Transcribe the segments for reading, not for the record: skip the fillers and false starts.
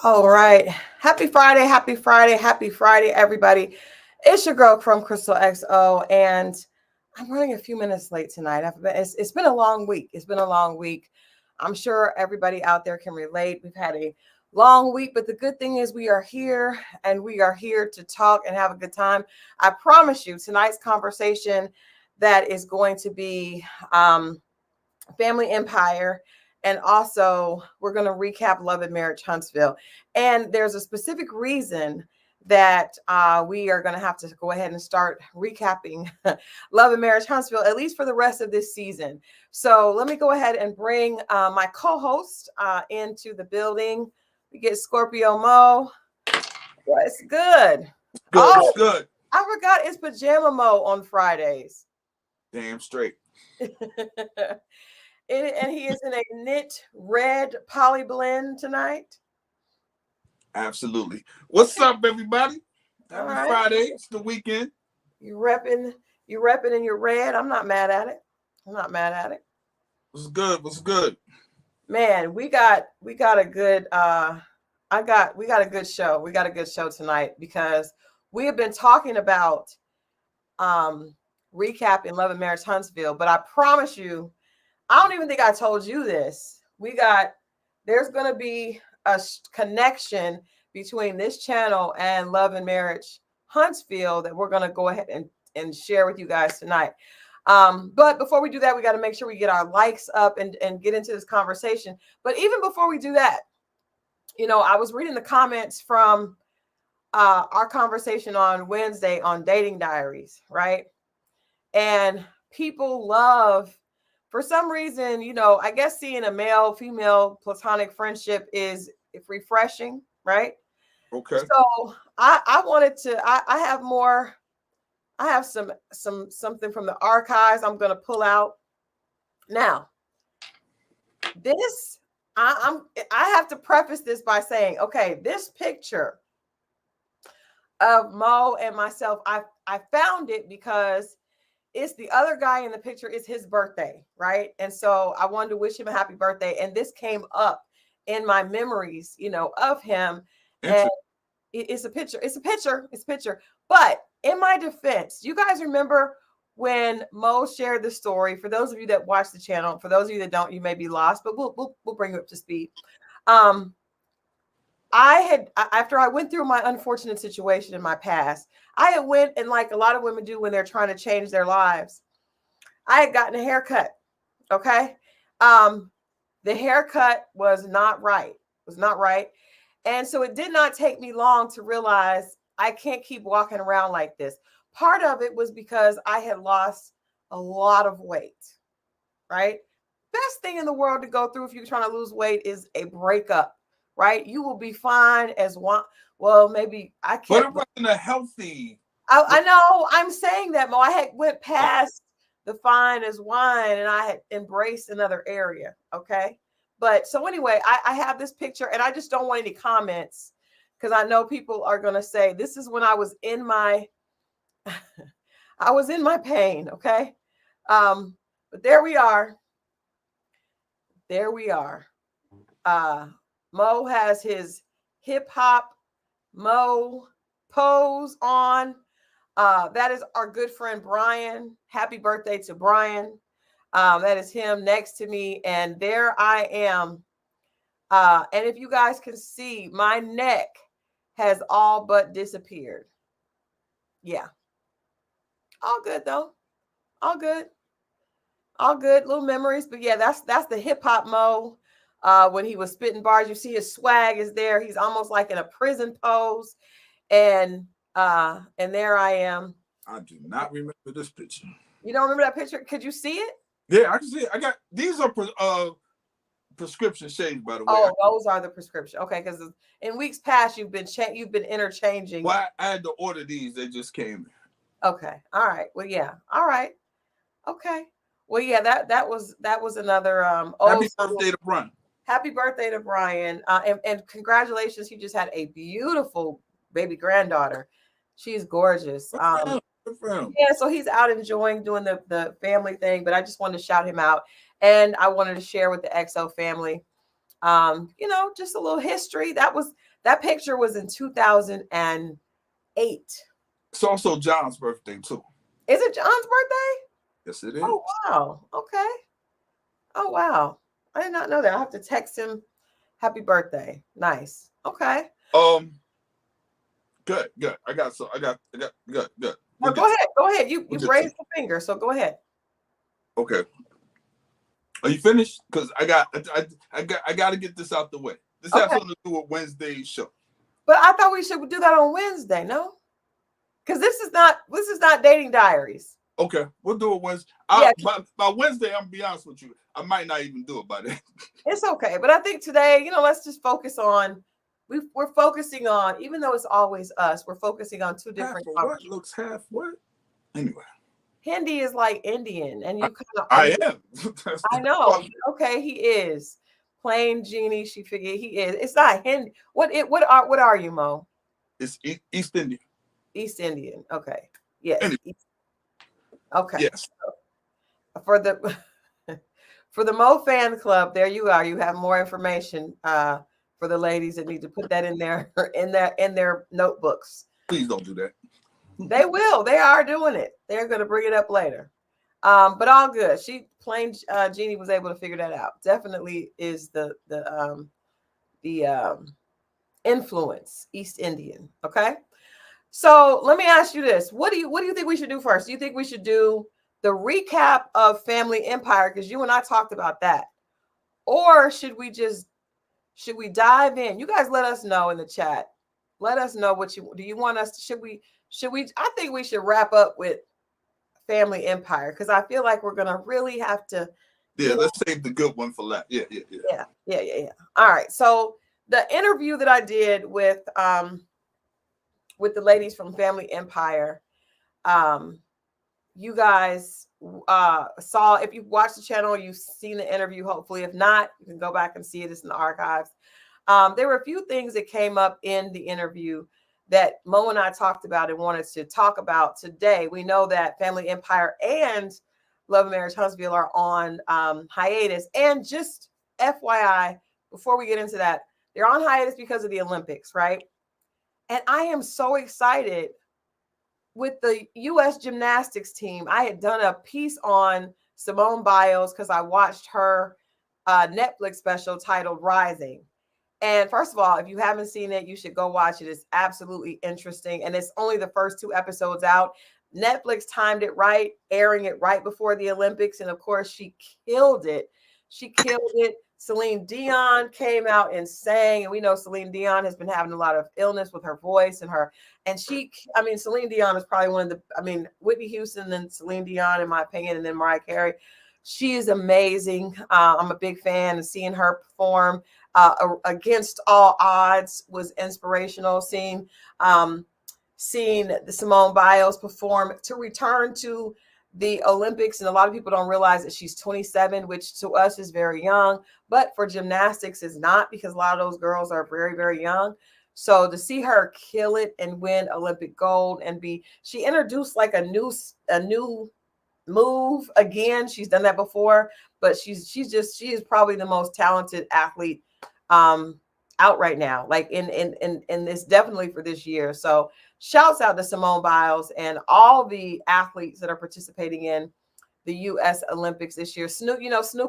All right. Happy Friday. Happy Friday. Happy Friday, everybody. It's your girl from Christal XO, and I'm running a few minutes late tonight. It's been a long week. It's been a long week. I'm sure everybody out there can relate. We've had a long week, but the good thing is we are here and we are here to talk and have a good time. I promise you tonight's conversation that is going to be Family Empire. And also, we're going to recap Love Marriage Huntsville. And there's a specific reason that we are going to have to go ahead and start recapping Love Marriage Huntsville, at least for the rest of this season. So let me go ahead and bring my co-host into the building. We get Scorpio Moe. What's good? Good, oh, good. I forgot it's Pajama Moe on Fridays. Damn straight. And he is in a knit red poly blend tonight. Absolutely. What's up, everybody? Happy right. Friday. It's the weekend. You repping in your red. I'm not mad at it. What's good? What's good? Man, we got a good we got a good show. We got a good show tonight because we have been talking about recapping Love Marriage Huntsville, but I promise you, I don't even think I told you this. There's going to be a connection between this channel and Love and Marriage Huntsville that we're going to go ahead and share with you guys tonight. But before we do that, we got to make sure we get our likes up and get into this conversation. But even before we do that, I was reading the comments from our conversation on Wednesday on dating diaries, right? And people love, for some reason, I guess seeing a male-female platonic friendship is refreshing, right? Okay. So I wanted to. I have more. I have something from the archives I'm going to pull out now. This I have to preface this by saying, okay, this picture of Mo and myself, I found it because it's the other guy in the picture. It's his birthday, right? And so I wanted to wish him a happy birthday. And this came up in my memories, of him. And it's a picture. But in my defense, you guys remember when Mo shared the story? For those of you that watch the channel, for those of you that don't, you may be lost, but we'll bring you up to speed. After I went through my unfortunate situation in my past, I had went, and like a lot of women do when they're trying to change their lives, I had gotten a haircut. Okay. The haircut was not right. And so it did not take me long to realize I can't keep walking around like this. Part of it was because I had lost a lot of weight, right? Best thing in the world to go through if you're trying to lose weight is a breakup, right? You will be fine as one. Well, maybe I can't. But it wasn't a healthy. I know. I'm saying that, Mo. I had went past the fine as wine and I had embraced another area. Okay. But so anyway, I have this picture and I just don't want any comments because I know people are going to say this is when I was in my pain. Okay. But there we are. Mo has his hip hop Mo pose on. That is our good friend Brian. Happy birthday to Brian. That is him next to me. And there I am. And if you guys can see, my neck has all but disappeared. Yeah. All good though. All good. Little memories. But yeah, that's the hip hop Mo. When he was spitting bars, you see his swag is there. He's almost like in a prison pose. And there I am. I do not remember this picture. You don't remember that picture? Could you see it? Yeah, I can see it. I got these are prescription shades, by the way. Oh, those are the prescription. Okay, because in weeks past you've been interchanging. Well, I had to order these. They just came. Okay. All right. Well, yeah. All right. Okay. Well, yeah. That was another happy birthday to Brian. Happy birthday to Brian. And congratulations. He just had a beautiful baby granddaughter. She's gorgeous. Yeah, so he's out enjoying doing the family thing, but I just wanted to shout him out. And I wanted to share with the XO family, just a little history. That was That picture was in 2008. It's also John's birthday too. Is it John's birthday? Yes, it is. Oh wow. Okay. Oh wow. I did not know that. I'll have to text him happy birthday. Nice. Okay. Good. I got good. No, go ahead. Go ahead. You raised the finger, so go ahead. Okay. Are you finished? Because I got to get this out the way. This has something to do with Wednesday's show. But I thought we should do that on Wednesday, no? Because this is not dating diaries. Okay, we'll do it Wednesday. By Wednesday, I'm gonna be honest with you, I might not even do it by then. It's okay, but I think today, let's just focus on. We're focusing on, even though it's always us, we're focusing on two different. What looks half what? Anyway, Hindi is like Indian, and you kind of. I am. I know. Okay, he is. Plain Genie, she figured he is. It's not Hindi. What are you, Mo? It's East Indian. East Indian. Okay. Yes. Anyway. Okay. Yes. For the Mo fan club, there you are. You have more information for the ladies that need to put that in their notebooks. Please don't do that. They will. They are doing it. They're going to bring it up later. But all good. Plain Genie was able to figure that out. Definitely is the influence East Indian. Okay. So let me ask you this. What do you think we should do first? Do you think we should do the recap of Family Empire? Because you and I talked about that. Or should we dive in? You guys let us know in the chat. Let us know do you want us to, should we, I think we should wrap up with Family Empire, because I feel like we're going to really have to. Yeah, let's save the good one for last. Yeah. All right. So the interview that I did with the ladies from Family Empire, you guys saw, if you've watched the channel, you've seen the interview, hopefully. If not, you can go back and see it. It's in the archives. There were a few things that came up in the interview that Mo and I talked about and wanted to talk about today. We know that Family Empire and Love Marriage Huntsville are on hiatus. And just FYI, before we get into that, they're on hiatus because of the Olympics, right? And I am so excited with the U.S. gymnastics team. I had done a piece on Simone Biles because I watched her Netflix special titled Rising. And first of all, if you haven't seen it, you should go watch it. It's absolutely interesting. And it's only the first 2 episodes out. Netflix timed it right, airing it right before the Olympics. And of course, she killed it. Celine Dion came out and sang, and we know Celine Dion has been having a lot of illness with her voice and Celine Dion is probably one of the, Whitney Houston and Celine Dion, in my opinion, and then Marraige Carey. She is amazing. I'm a big fan, and seeing her perform against all odds was inspirational. Seeing the Simone Biles perform to return to the Olympics, and a lot of people don't realize that she's 27, which to us is very young, but for gymnastics is not, because a lot of those girls are very, very young. So to see her kill it and win Olympic gold she introduced like a new move again. She's done that before, but she is probably the most talented athlete out right now, like in this, definitely for this year. So shouts out to Simone Biles and all the athletes that are participating in the U.S. Olympics this year. Snoop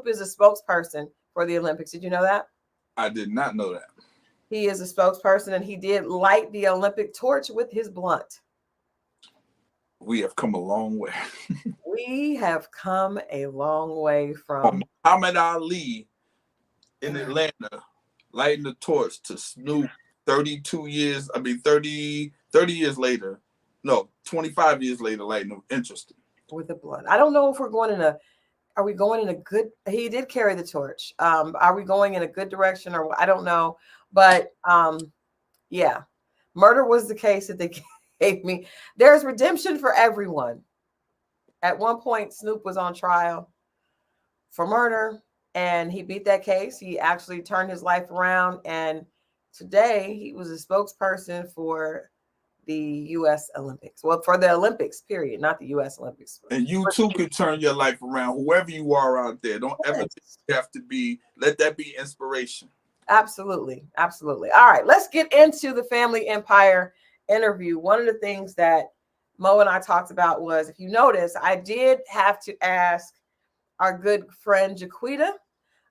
is a spokesperson for the Olympics. Did you know that? I did not know that. He is a spokesperson, and he did light the Olympic torch with his blunt. We have come a long way. We have come a long way from Muhammad Ali in Atlanta lighting the torch to Snoop 30 years later. No, 25 years later, lighting the interesting. With the blunt. I don't know if are we going in a good, he did carry the torch. Are we going in a good direction, or I don't know. But yeah, murder was the case that they gave me. There's redemption for everyone. At one point, Snoop was on trial for murder, and he beat that case. He actually turned his life around, and today he was a spokesperson for the U.S. Olympics. Well, for the Olympics, period, not the U.S. Olympics. And you too can turn your life around, whoever you are out there. Don't ever have to be, let that be inspiration. Absolutely. Absolutely. All right, let's get into the Family Empire interview. One of the things that Mo and I talked about was, if you notice, I did have to ask our good friend Jaquita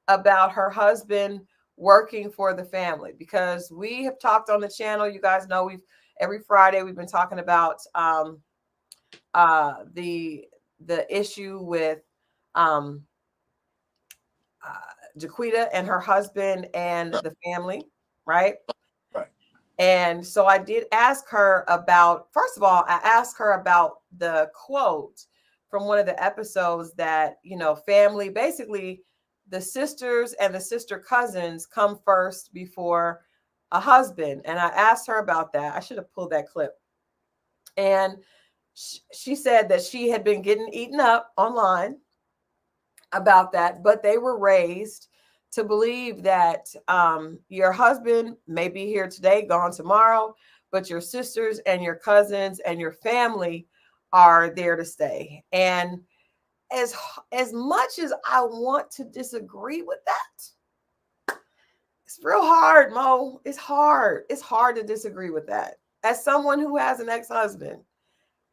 about her husband working for the family, because we have talked on the channel. You guys know every Friday we've been talking about the issue with um, Jaquita and her husband and Right. the family, right? Right. And so I did ask her about, first of all, I asked her about the quote from one of the episodes that, family, basically the sisters and the sister cousins come first before a husband. And I asked her about that. I should have pulled that clip. And she said that she had been getting eaten up online about that, but they were raised to believe that your husband may be here today, gone tomorrow, but your sisters and your cousins and your family are there to stay. And as much as I want to disagree with that, it's real hard, Mo. It's hard. It's hard to disagree with that. As someone who has an ex-husband,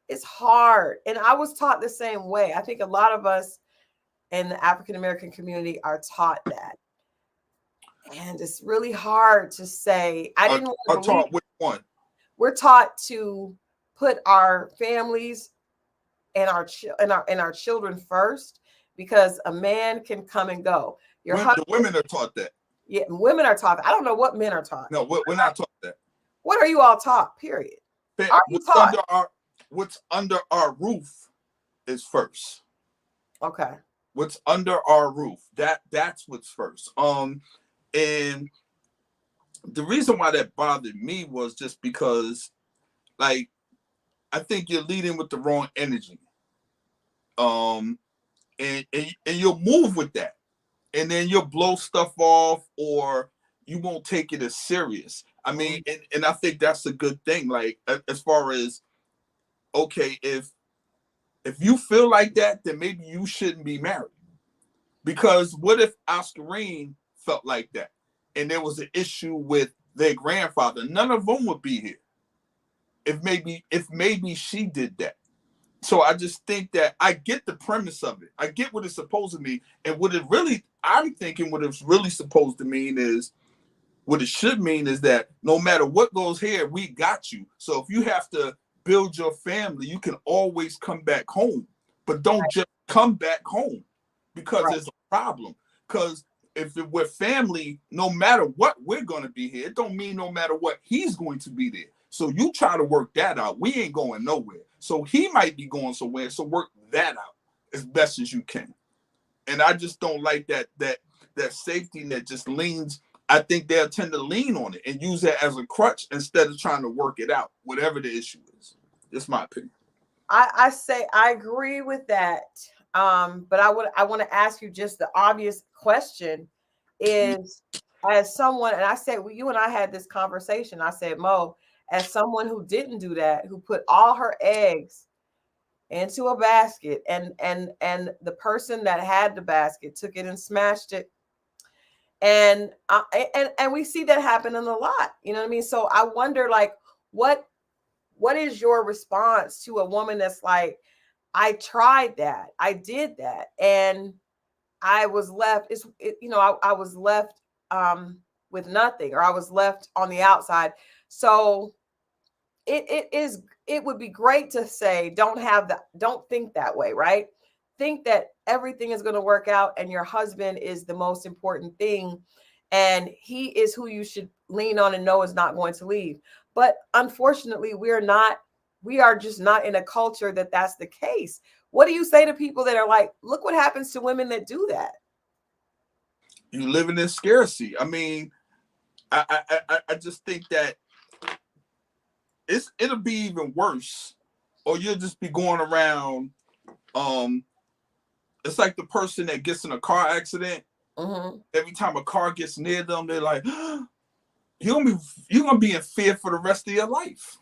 it's hard. And I was taught the same way. I think a lot of us in the African American community are taught that. And it's really hard to say. I didn't want to believe. Taught which one? We're taught to put our families and our children first, because a man can come and go. The women are taught that. Yeah, women are taught. I don't know what men are taught. No, we're not taught that. What are you all taught? Period. Are you taught? What's under our roof is first. Okay. What's under our roof, that's what's first. And the reason why that bothered me was just because, like, I think you're leading with the wrong energy. And you'll move with that, and then you'll blow stuff off, or you won't take it as serious. I mean, and I think that's a good thing. Like, as far as, okay, if you feel like that, then maybe you shouldn't be married. Because what if Oscarine felt like that, and there was an issue with their grandfather? None of them would be here if maybe she did that. So I just think that I get the premise of it. I get what it's supposed to mean, and I'm thinking what it's really supposed to mean is, what it should mean is that no matter what goes here, we got you. So if you have to build your family, you can always come back home, but don't just come back home because there's a problem. Because if we're family, no matter what, we're going to be here. It don't mean no matter what, he's going to be there. So you try to work that out. We ain't going nowhere. So he might be going somewhere. So work that out as best as you can. And I just don't like that safety net just leans. I think they'll tend to lean on it and use that as a crutch instead of trying to work it out, whatever the issue is. It's my opinion. I say I agree with that. But I want to ask you just the obvious question is, as someone, and I said, well, you and I had this conversation. I said, Mo, as someone who didn't do that, who put all her eggs into a basket, and the person that had the basket took it and smashed it, and we see that happening a lot. You know what I mean? So I wonder, like, what is your response to a woman that's like, I tried that, I did that, and I was left. I was left with nothing, or I was left on the outside. So it would be great to say, don't think that way, right? Think that everything is going to work out, and your husband is the most important thing, and he is who you should lean on and know is not going to leave. But unfortunately, we are just not in a culture that's the case. What do you say to people that are like, look what happens to women that do that? You living in scarcity. I mean, I just think that it'll be even worse, or you'll just be going around. It's like the person that gets in a car accident. Mm-hmm. Every time a car gets near them, they're like, you're gonna be in fear for the rest of your life.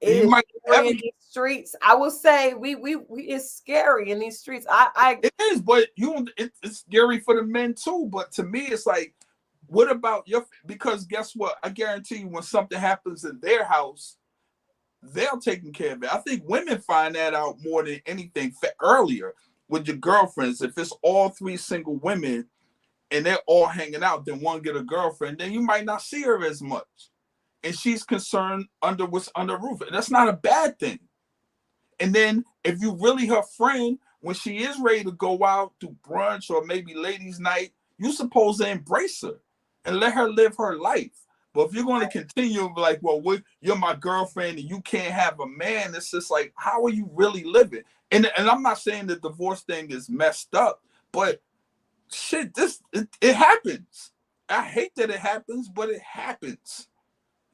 It is scary in these streets. I will say, it's scary in these streets. It is, but it's scary for the men too. But to me, it's like, What about because guess what? I guarantee you when something happens in their house, they're taking care of it. I think women find that out more than anything earlier with your girlfriends. If it's all three single women and they're all hanging out, then one get a girlfriend, then you might not see her as much. And she's concerned under what's under the roof. And that's not a bad thing. And then if you really her friend, when she is ready to go out to brunch or maybe ladies' night, you're supposed to embrace her and let her live her life. But if you're going to continue like, well, you're my girlfriend and you can't have a man, it's just like, how are you really living? And I'm not saying the divorce thing is messed up, but shit, it happens. I hate that it happens, but it happens.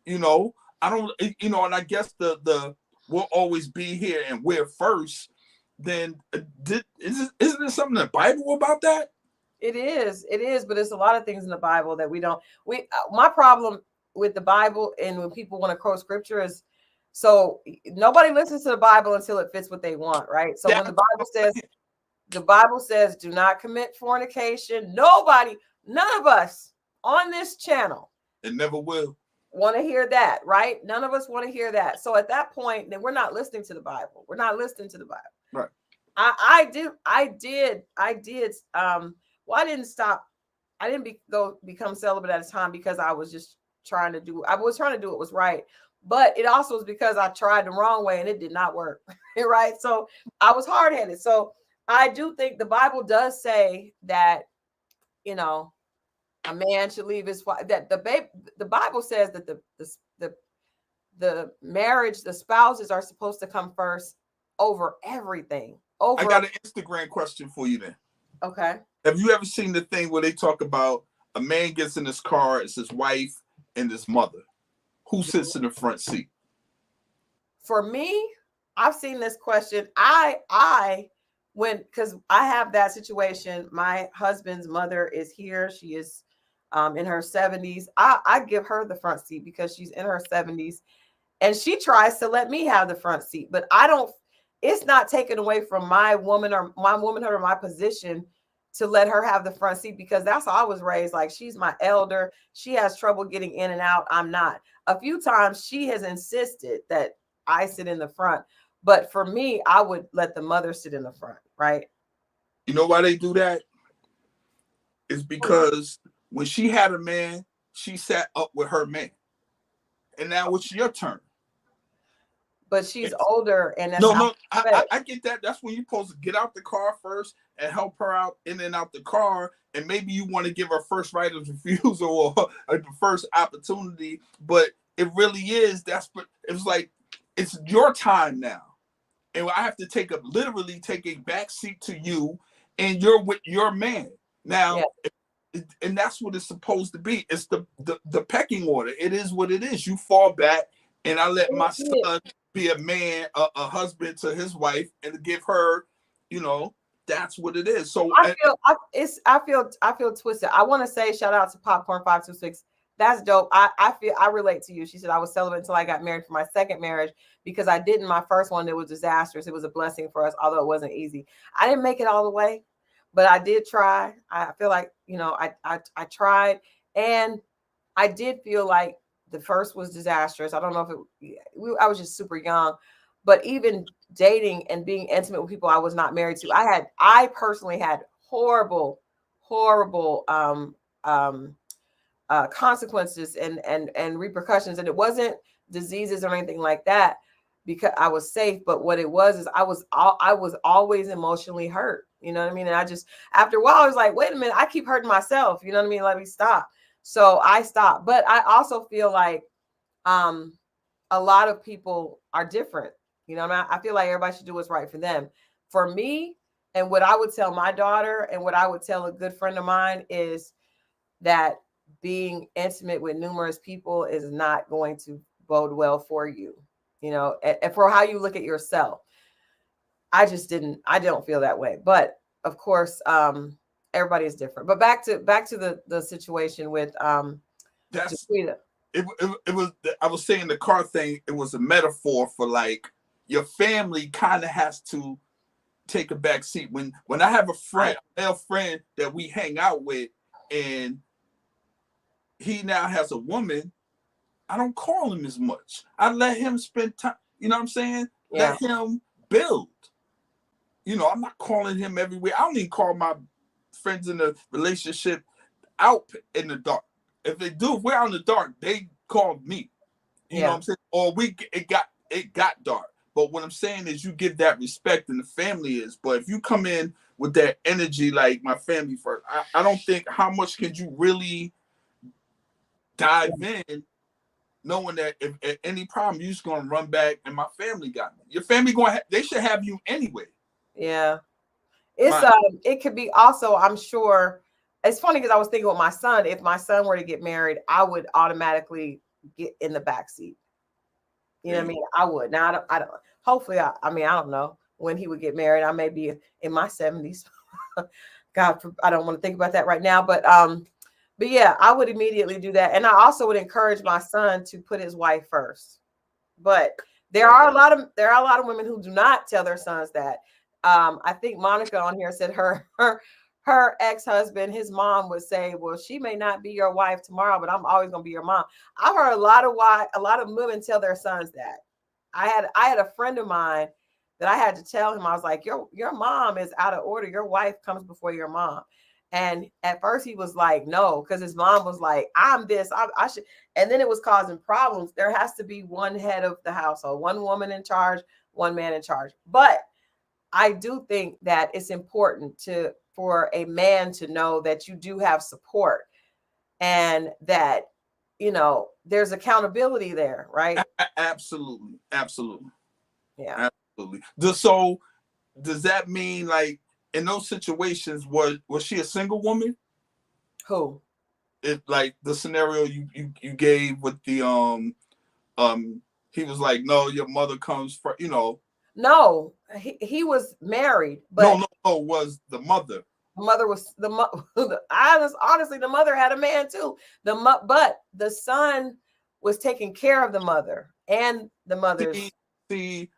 You know, I don't, you know, and I guess the we'll always be here and we're first. Then isn't there something in the Bible about that? It is, but there's a lot of things in the Bible that my problem with the Bible and when people want to quote scripture is, so nobody listens to the Bible until it fits what they want, right? So when the Bible says do not commit fornication, none of us on this channel, it never will, want to hear that, right? None of us want to hear that. So at that point, then we're not listening to the Bible. We're not listening to the Bible. Right. I did. Well, I didn't stop. I didn't become celibate at a time because I was just trying to do what was right. But it also was because I tried the wrong way and it did not work. Right. So I was hard-headed. So I do think the Bible does say that, you know, a man should leave his wife. That the Bible says that the marriage, the spouses are supposed to come first over everything. I got an Instagram question for you then. Okay. Have you ever seen the thing where they talk about a man gets in his car, it's his wife and his mother? Who sits in the front seat? For me, I've seen this question. Because I have that situation. My husband's mother is here. She is in her 70s. I give her the front seat because she's in her 70s. And she tries to let me have the front seat. But it's not taken away from my womanhood or my position to let her have the front seat, because that's how I was raised. Like, she's my elder. She has trouble getting in and out. I'm not. A few times she has insisted that I sit in the front. But for me, I would let the mother sit in the front, right? You know why they do that? It's because when she had a man, she sat up with her man. And now it's your turn. But she's older, and I get that. That's when you're supposed to get out the car first and help her out in and out the car, and maybe you want to give her first right of refusal or the first opportunity. But it really is. It's like it's your time now, and I have to literally take a back seat to you, and you're with your man now. Yeah. And that's what it's supposed to be. It's the pecking order. It is what it is. You fall back, and I let my son be a man, a husband to his wife, and give her, you know, that's what it is. So I feel twisted. I want to say shout out to Popcorn 526. That's dope. I relate to you. She said I was celibate until I got married for my second marriage because I didn't. My first one, it was disastrous. It was a blessing for us, although it wasn't easy. I didn't make it all the way, but I did try. I feel like, you know, I tried, and I did feel like the first was disastrous. I don't know if I was just super young, but even dating and being intimate with people I was not married to, I personally had horrible consequences and repercussions. And it wasn't diseases or anything like that because I was safe. But what it was is I was always emotionally hurt. You know what I mean? And I just, after a while, I was like, wait a minute, I keep hurting myself. You know what I mean? Let me stop. So I stopped. But I also feel like a lot of people are different. You know what I mean? I feel like everybody should do what's right for them. For me, and what I would tell my daughter and what I would tell a good friend of mine is that being intimate with numerous people is not going to bode well for you, you know, and for how you look at yourself. I don't feel that way. But of course, everybody is different. But back to the situation with Jaquita. It was, I was saying the car thing, it was a metaphor for like your family kind of has to take a back seat. When I have a male friend that we hang out with, and he now has a woman, I don't call him as much. I let him spend time. You know what I'm saying? Yeah. Let him build. You know, I'm not calling him everywhere. I don't even call my friends in the relationship out in the dark. If they do, if we're out in the dark, they call me. You know what I'm saying? Or it got dark. But what I'm saying is you give that respect and the family is. But if you come in with that energy like my family first, I don't think how much can you really dive in knowing that if at any problem you're just gonna run back and my family got me. Your family they should have you anyway. Yeah. It could be also, I'm sure. It's funny because I was thinking with my son, if my son were to get married, I would automatically get in the back seat. You know what I mean? I would. Now I don't hopefully I don't know when he would get married. I may be in my 70s. God, I don't want to think about that right now, but yeah, I would immediately do that. And I also would encourage my son to put his wife first. But there are a lot of women who do not tell their sons that. I think Monica on here said her ex-husband, his mom would say, well, she may not be your wife tomorrow, but I'm always gonna be your mom. I've heard a lot of women tell their sons that. I had a friend of mine that I had to tell him, I was like, your mom is out of order. Your wife comes before your mom. And at first he was like, no, because his mom was like, I'm this, I should. And then it was causing problems. There has to be one head of the household, one woman in charge, one man in charge. But I do think that it's important for a man to know that you do have support and that, you know, there's accountability there, right? Absolutely. Yeah. Absolutely. So does that mean like in those situations was she a single woman? Who? It like the scenario you gave with the he was like, no, your mother comes for, you know. No, he was married, but no, was the mother. The mother was honestly, the mother had a man too. But the son was taking care of the mother and the mother's. See,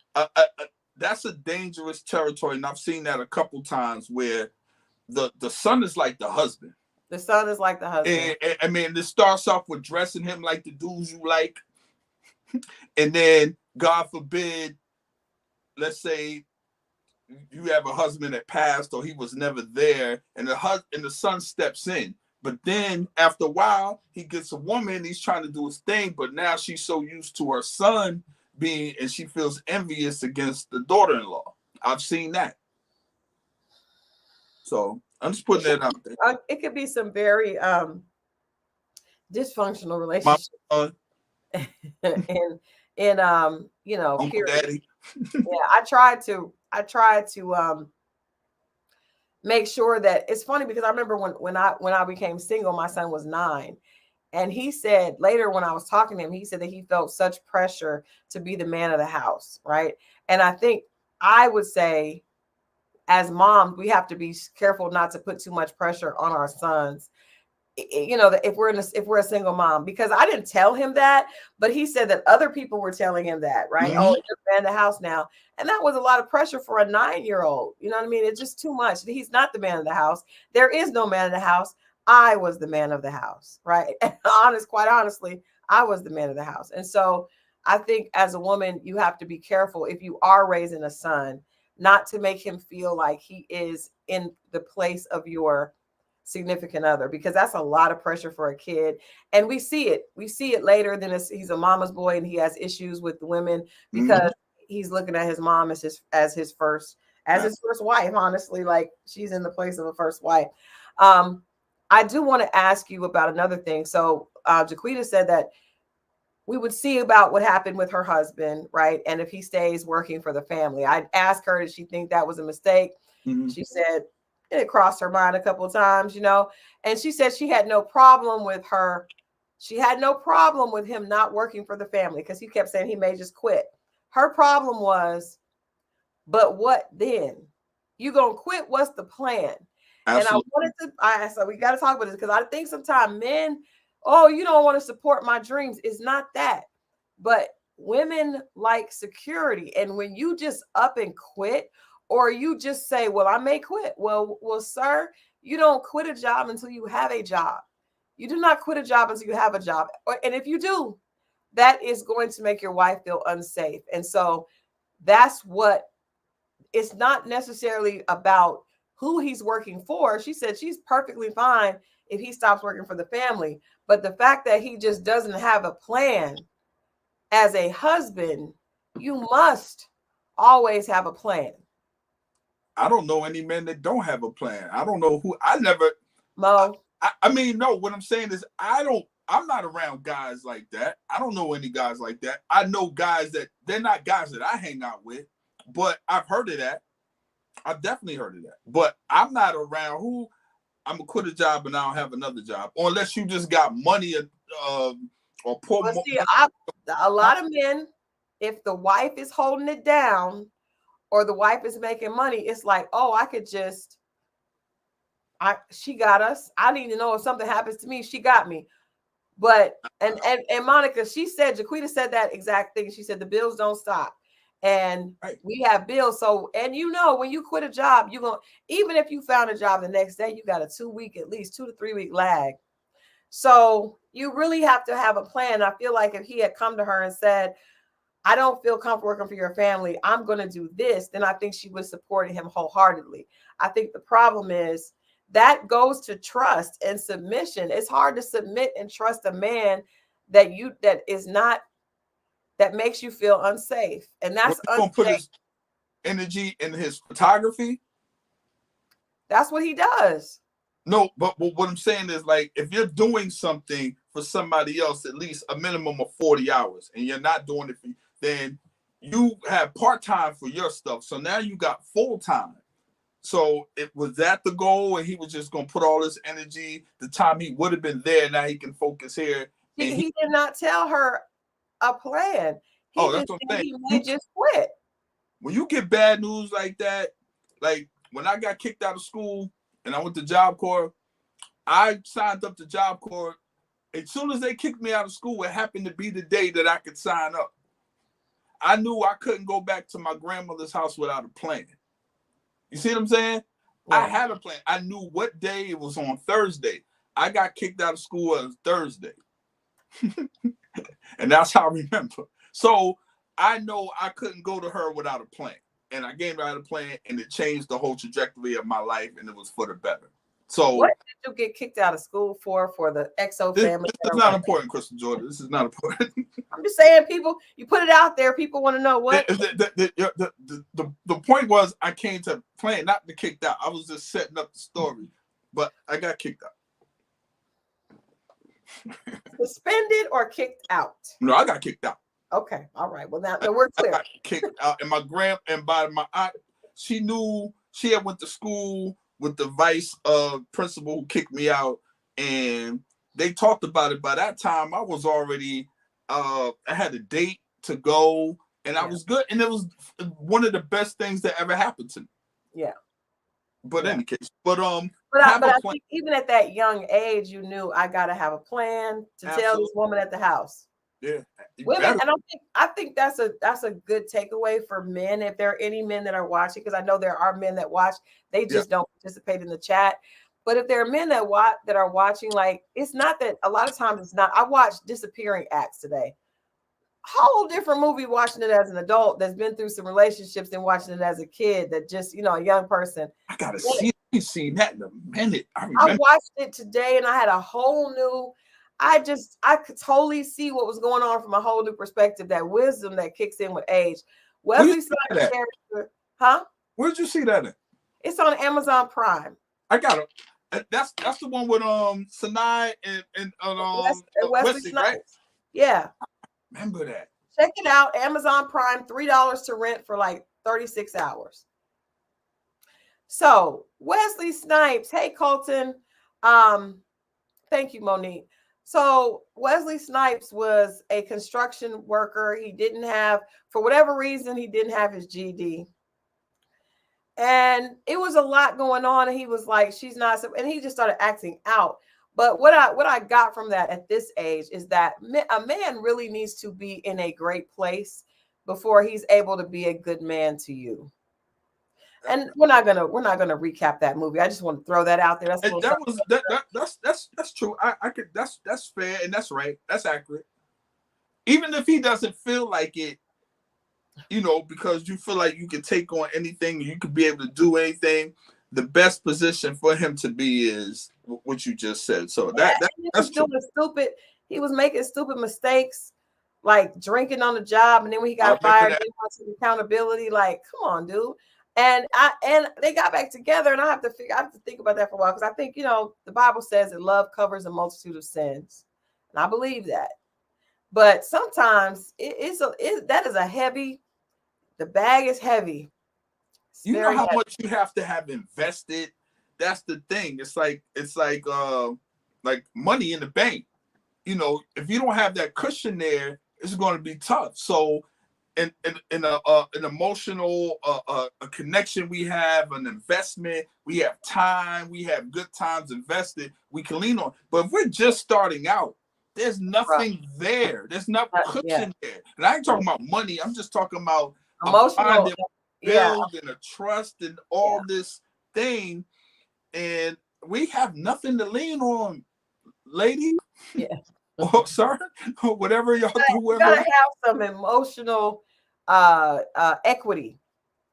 that's a dangerous territory, and I've seen that a couple times where the son is like the husband. The son is like the husband. And I mean, it starts off with dressing him like the dudes you like, and then God forbid, let's say you have a husband that passed or he was never there, and the son steps in. But then after a while, he gets a woman, he's trying to do his thing, but now she's so used to her son being, and she feels envious against the daughter-in-law. I've seen that. So I'm just putting that out there. It could be some very dysfunctional relationships. and you know, Uncle Daddy. Yeah, I tried to make sure that it's funny because I remember when I became single, my son was 9. And he said later when I was talking to him, he said that he felt such pressure to be the man of the house, right? And I think I would say as moms, we have to be careful not to put too much pressure on our sons. You know, if we're a single mom, because I didn't tell him that, but he said that other people were telling him that, right? Mm-hmm. Oh, you're the man of the house now. And that was a lot of pressure for a 9-year-old. You know what I mean? It's just too much. He's not the man of the house. There is no man of the house. I was the man of the house, right? And quite honestly, I was the man of the house. And so I think as a woman, you have to be careful if you are raising a son, not to make him feel like he is in the place of your significant other, because that's a lot of pressure for a kid. And we see it later. Then he's a mama's boy and he has issues with the women because he's looking at his mom as his first wife. Honestly, like she's in the place of a first wife. I do want to ask you about another thing. So Jaquita said that we would see about what happened with her husband, right? And if he stays working for the family. I asked her, did she think that was a mistake? She said it crossed her mind a couple of times, you know, and she said she had no problem with her. She had no problem with him not working for the family because he kept saying he may just quit. Her problem was, but what then? You gonna quit? What's the plan? Absolutely. And so we got to talk about this because I think sometimes men, oh, you don't want to support my dreams. It's not that, but women like security. And when you just up and quit, or you just say, well, I may quit. Well, sir, you don't quit a job until you have a job. You do not quit a job until you have a job. And if you do, that is going to make your wife feel unsafe. And so that's what, it's not necessarily about who he's working for. She said she's perfectly fine if he stops working for the family. But the fact that he just doesn't have a plan as a husband, you must always have a plan. I don't know any men that don't have a plan. I don't know who. I never. Mo. I mean, no. What I'm saying is, I'm not around guys like that. I don't know any guys like that. I know guys that they're not guys that I hang out with, but I've heard of that. I've definitely heard of that. But I'm not around who I'm gonna quit a job and I don't have another job, or unless you just got money or poor. Well, see, a lot of men, if the wife is holding it down or the wife is making money, it's like, oh, she got us. I need to know if something happens to me, she got me. But and Monica, Jaquita said that exact thing. She said the bills don't stop. And we have bills. So, and when you quit a job, even if you found a job the next day, you got a 2 week, at least 2 to 3 week lag. So you really have to have a plan. I feel like if he had come to her and said, I don't feel comfortable working for your family, I'm going to do this, then I think she would support him wholeheartedly. I think the problem is that goes to trust and submission. It's hard to submit and trust a man that makes you feel unsafe. And that's gonna put his energy in his photography. That's what he does. No, but what I'm saying is, like, if you're doing something for somebody else, at least a minimum of 40 hours, and you're not doing it for you, then you have part-time for your stuff. So now you got full-time. So was that the goal, and he was just gonna put all this energy, the time he would have been there, now he can focus here. He did not tell her a plan. That's what I'm saying. He may just quit. When you get bad news like that, like when I got kicked out of school and I went to Job Corps, I signed up to Job Corps. As soon as they kicked me out of school, it happened to be the day that I could sign up. I knew I couldn't go back to my grandmother's house without a plan. You see what I'm saying? Yeah. I had a plan. I knew what day. It was on Thursday. I got kicked out of school on Thursday. And that's how I remember. So I know I couldn't go to her without a plan. And I gave her a plan, and it changed the whole trajectory of my life, and it was for the better. So what did you get kicked out of school for the XO family? This is not important, Crystal Jordan. This is not important. I'm just saying, people, you put it out there, people want to know what. The point was, I came to plan, not to kicked out. I was just setting up the story, but I got kicked out. Suspended or kicked out? No, I got kicked out. Okay, all right. Well, now we're clear. I got kicked out, and by my aunt, she knew. She had went to school with the vice principal who kicked me out, and they talked about it. By that time, I was already I had a date to go, and I was good, and it was one of the best things that ever happened to me. Yeah. But in any case, but I think even at that young age, you knew I got to have a plan to tell this woman at the house. Yeah, women, and I think that's a good takeaway for men. If there are any men that are watching, because I know there are men that watch, they just don't participate in the chat. But if there are men that are watching, like, it's not that a lot of times it's not. I watched Disappearing Acts today. Whole different movie watching it as an adult that's been through some relationships than watching it as a kid that just, a young person. I gotta see that in a minute. I watched it today and I had a whole new. I could totally see what was going on from a whole new perspective. That wisdom that kicks in with age. Wesley Snipes' character, huh? Where'd you see that in? It's on Amazon Prime. I got it. That's the one with Sinai and Wesley Snipes. Right? Yeah. Remember that. Check it out. Amazon Prime, $3 to rent for like 36 hours. So Wesley Snipes. Hey, Colton. Thank you, Monique. So Wesley Snipes was a construction worker. He didn't have, for whatever reason, he didn't have his GED. And it was a lot going on. And he was like, she's not, and he just started acting out. But what I got from that at this age is that a man really needs to be in a great place before he's able to be a good man to you. And we're not gonna recap that movie. I just want to throw that out there. That's a that's true. I could that's fair and that's right. That's accurate. Even if he doesn't feel like it, because you feel like you can take on anything, you could be able to do anything. The best position for him to be is what you just said. So that's true. Stupid. He was making stupid mistakes, like drinking on the job, and then when he got fired, he wants accountability. Like, come on, dude. And they got back together, and I have to think about that for a while, because I think the Bible says that love covers a multitude of sins, and I believe that. But sometimes that is a heavy. The bag is heavy. You know how much you have to have invested. That's the thing. It's like money in the bank. If you don't have that cushion there, it's going to be tough. So, in an emotional a connection, we have an investment. We have time. We have good times invested. We can lean on. But if we're just starting out, there's nothing there. There's no cushion there. And I ain't talking about money. I'm just talking about emotional. Build and a trust and all this thing, and we have nothing to lean on, lady. Yeah. Oh, sorry. Whatever y'all do. You gotta have some emotional equity.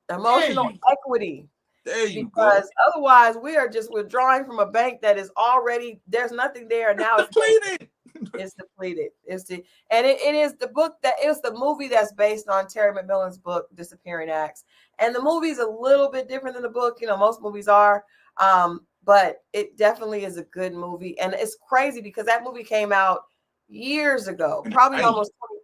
Emotional equity. There you go. Because otherwise we are just withdrawing from a bank that is already, there's nothing there. Now it's depleted. It's depleted. It is the book it was the movie that's based on Terry McMillan's book, Disappearing Acts. And the movie's a little bit different than the book. Most movies are. But it definitely is a good movie. And it's crazy because that movie came out years ago, probably almost 20.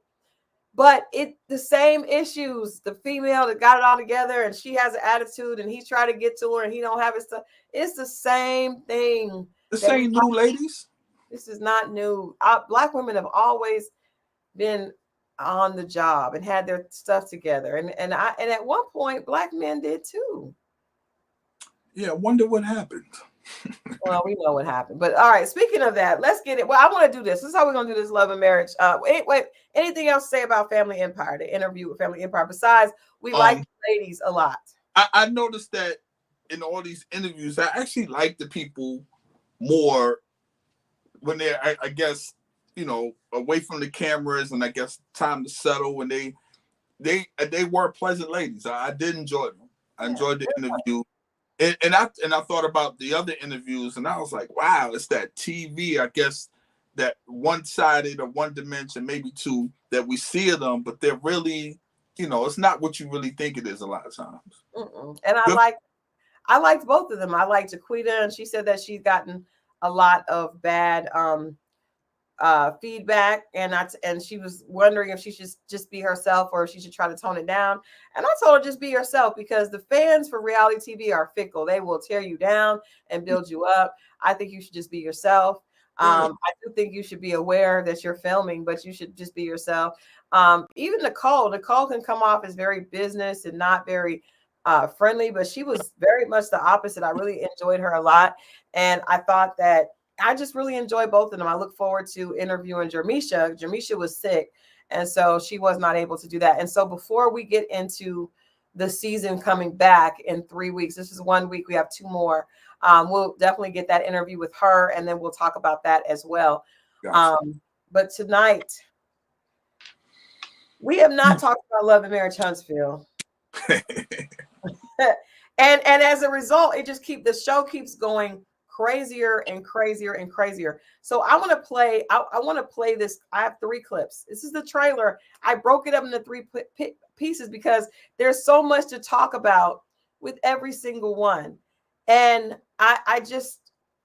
But the same issues, the female that got it all together and she has an attitude and he's trying to get to her and he don't have his stuff. It's the same thing. The same new ladies. This is not new. Black women have always been on the job and had their stuff together. And at one point, Black men did too. Yeah, I wonder what happened. Well, we know what happened. But all right, speaking of that, let's get it. Well, I want to do this. This is how we're going to do this Love and Marriage. Wait, anything else to say about Family Empire, the interview with Family Empire? Besides, we like the ladies a lot. I noticed that in all these interviews, I actually like the people more when they're, I guess, away from the cameras, and I guess time to settle. And they were pleasant ladies. I did enjoy them. I enjoyed the interview, and I thought about the other interviews, and I was like, wow, it's that TV. I guess that one-sided or one dimension, maybe two, that we see of them, but they're really, it's not what you really think it is a lot of times. And I liked both of them. I liked Jaquita, and she said that she's gotten a lot of bad feedback, and she was wondering if she should just be herself or if she should try to tone it down. And I told her just be yourself, because the fans for reality TV are fickle. They will tear you down and build you up. I think you should just be yourself. I do think you should be aware that you're filming, but you should just be yourself. Even Nicole can come off as very business and not very friendly, but she was very much the opposite. I really enjoyed her a lot. And I thought that I just really enjoy both of them. I look forward to interviewing Jermisha. Jermisha was sick, and so she was not able to do that. And so before we get into the season coming back in 3 weeks, this is 1 week, we have 2 more. We'll definitely get that interview with her, and then we'll talk about that as well. Gotcha. But tonight, we have not talked about Love and Marriage Huntsville. and as a result, the show keeps going crazier and crazier and crazier. So I want to play this. I have 3 clips. This is the trailer. I broke it up into 3 pieces because there's so much to talk about with every single one. And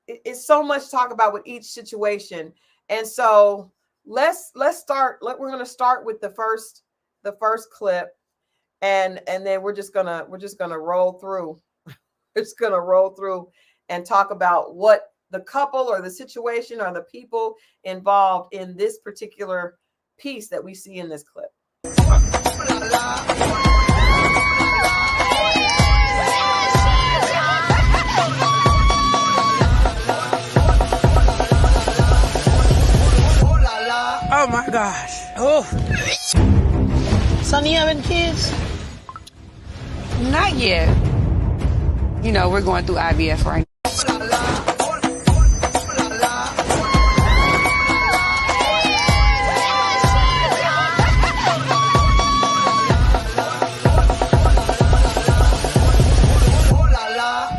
it's so much to talk about with each situation. And so let's start. We're going to start with the first clip. And then we're just gonna roll through. It's gonna roll through and talk about what the couple or the situation or the people involved in this particular piece that we see in this clip. Oh my gosh. Oh. Son, you having kids? Not yet. You know, we're going through IVF right now.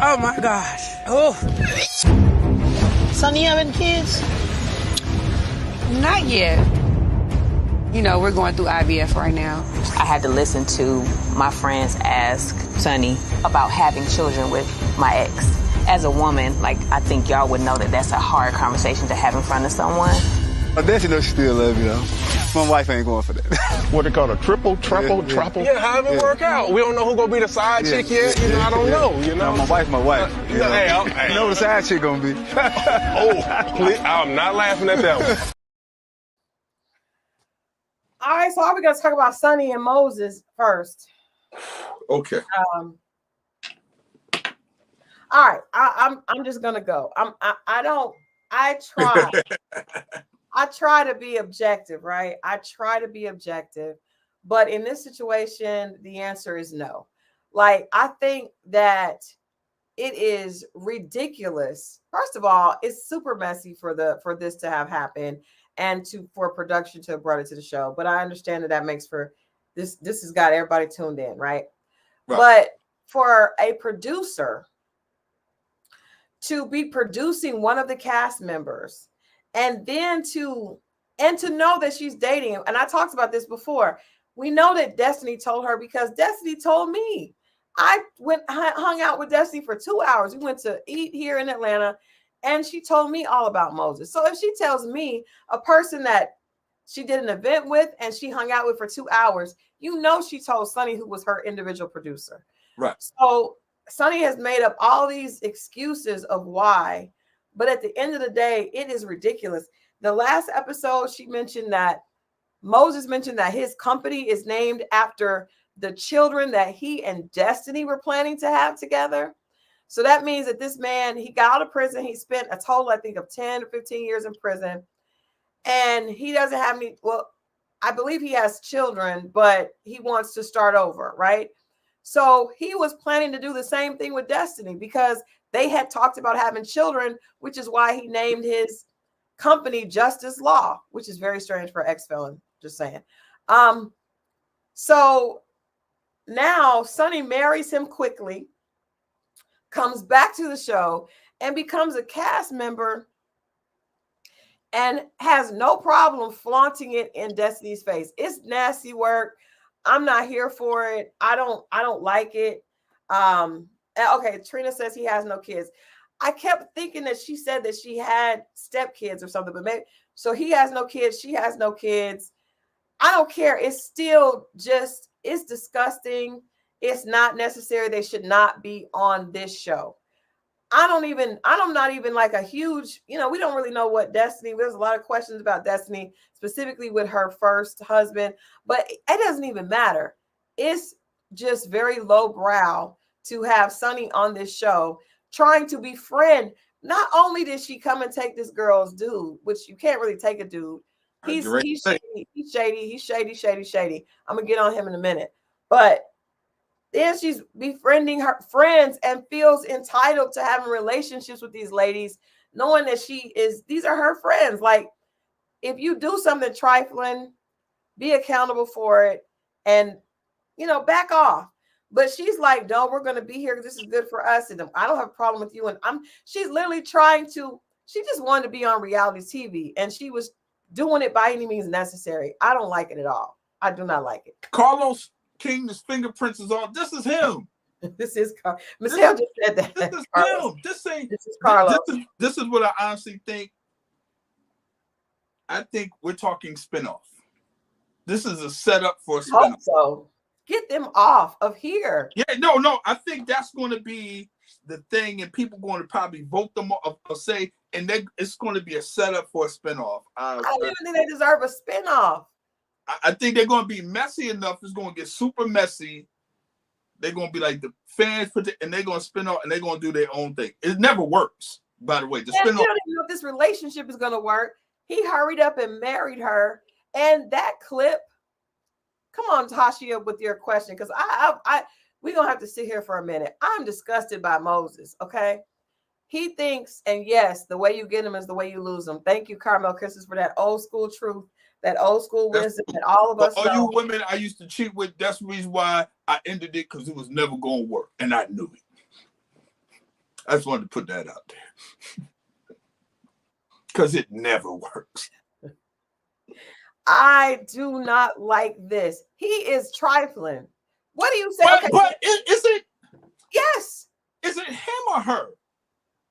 Oh my gosh. Oh. Sonny, you having kids? Not yet. You know, we're going through IVF right now. I had to listen to my friends ask Sonny about having children with my ex. As a woman, like, I think y'all would know that that's a hard conversation to have in front of someone. I definitely know she still love you, though. My wife ain't going for that. What they call a triple? Yeah, how it work out? We don't know who gonna be the side chick yet. You know, I don't know. You know, No, my wife. You know, hey, you know what the side chick gonna be. Oh, please, I'm not laughing at that one. All right, so we're gonna talk about Sonny and Moses first. Okay. All right, I'm just gonna go. I try to be objective, right? I try to be objective, but in this situation, the answer is no. Like, I think that it is ridiculous. First of all, it's super messy for this to have happened and for production to have brought it to the show. But I understand that makes for this. This has got everybody tuned in, right? But for a producer to be producing one of the cast members and then to know that she's dating him. And I talked about this before. We know that Destiny told her because Destiny told me. I hung out with Destiny for 2 hours. We went to eat here in Atlanta and she told me all about Moses. So if she tells me, a person that she did an event with and she hung out with for 2 hours, you know she told Sonny, who was her individual producer. Right. So Sonny has made up all these excuses of why, but at the end of the day, it is ridiculous. The last episode, Moses mentioned that his company is named after the children that he and Destiny were planning to have together. So that means that this man, he got out of prison. He spent a total, I think, of 10 or 15 years in prison. And he doesn't have any, well, I believe he has children, but he wants to start over, right? So he was planning to do the same thing with Destiny because they had talked about having children, which is why he named his company Justice Law, which is very strange for ex-felon, just saying. So now Sonny marries him quickly, comes back to the show, and becomes a cast member and has no problem flaunting it in Destiny's face. It's nasty work. I'm not here for it. I don't like it. Okay, Trina says he has no kids. I kept thinking that she said that she had stepkids or something, but maybe so he has no kids, she has no kids. I don't care. It's still just, it's disgusting. It's not necessary. They should not be on this show. I'm not even like a huge, we don't really know what Destiny, there's a lot of questions about Destiny, specifically with her first husband, but it doesn't even matter. It's just very lowbrow to have Sonny on this show trying to befriend. Not only did she come and take this girl's dude, which you can't really take a dude. He's shady. I'm gonna get on him in a minute. But then she's befriending her friends and feels entitled to having relationships with these ladies, knowing that these are her friends. Like, if you do something trifling, be accountable for it and, back off. But she's like, no, we're going to be here because this is good for us. And I don't have a problem with you. And she's literally she just wanted to be on reality TV and she was doing it by any means necessary. I don't like it at all. I do not like it. Carlos King, his fingerprints is on. This is him. This is Michelle just said that. This is Carlos. Him. This is Carlos. This is what I honestly think. I think we're talking spinoff. This is a setup for a spinoff. Hope so. Get them off of here. Yeah, no. I think that's going to be the thing, and people going to probably vote them or say, and it's going to be a setup for a spinoff. I don't even think they deserve a spinoff. I think they're going to be messy enough. It's going to get super messy. They're going to be like the fans and they're going to spin off and they're going to do their own thing. It never works, by the way. The spin off. I don't even know if this relationship is going to work. He hurried up and married her, and that clip. Come on, Tasha, with your question, because we're gonna have to sit here for a minute. I'm disgusted by Moses. Okay. He thinks, and yes, the way you get him is the way you lose him. Thank you, Carmel Christus, for that old school truth, that old school wisdom that all of us all know. you women I used to cheat with, that's the reason why I ended it, because it was never going to work, and I knew it. I just wanted to put that out there. Because it never works. I do not like this. He is trifling. What do you say? But is it? Yes. Is it him or her?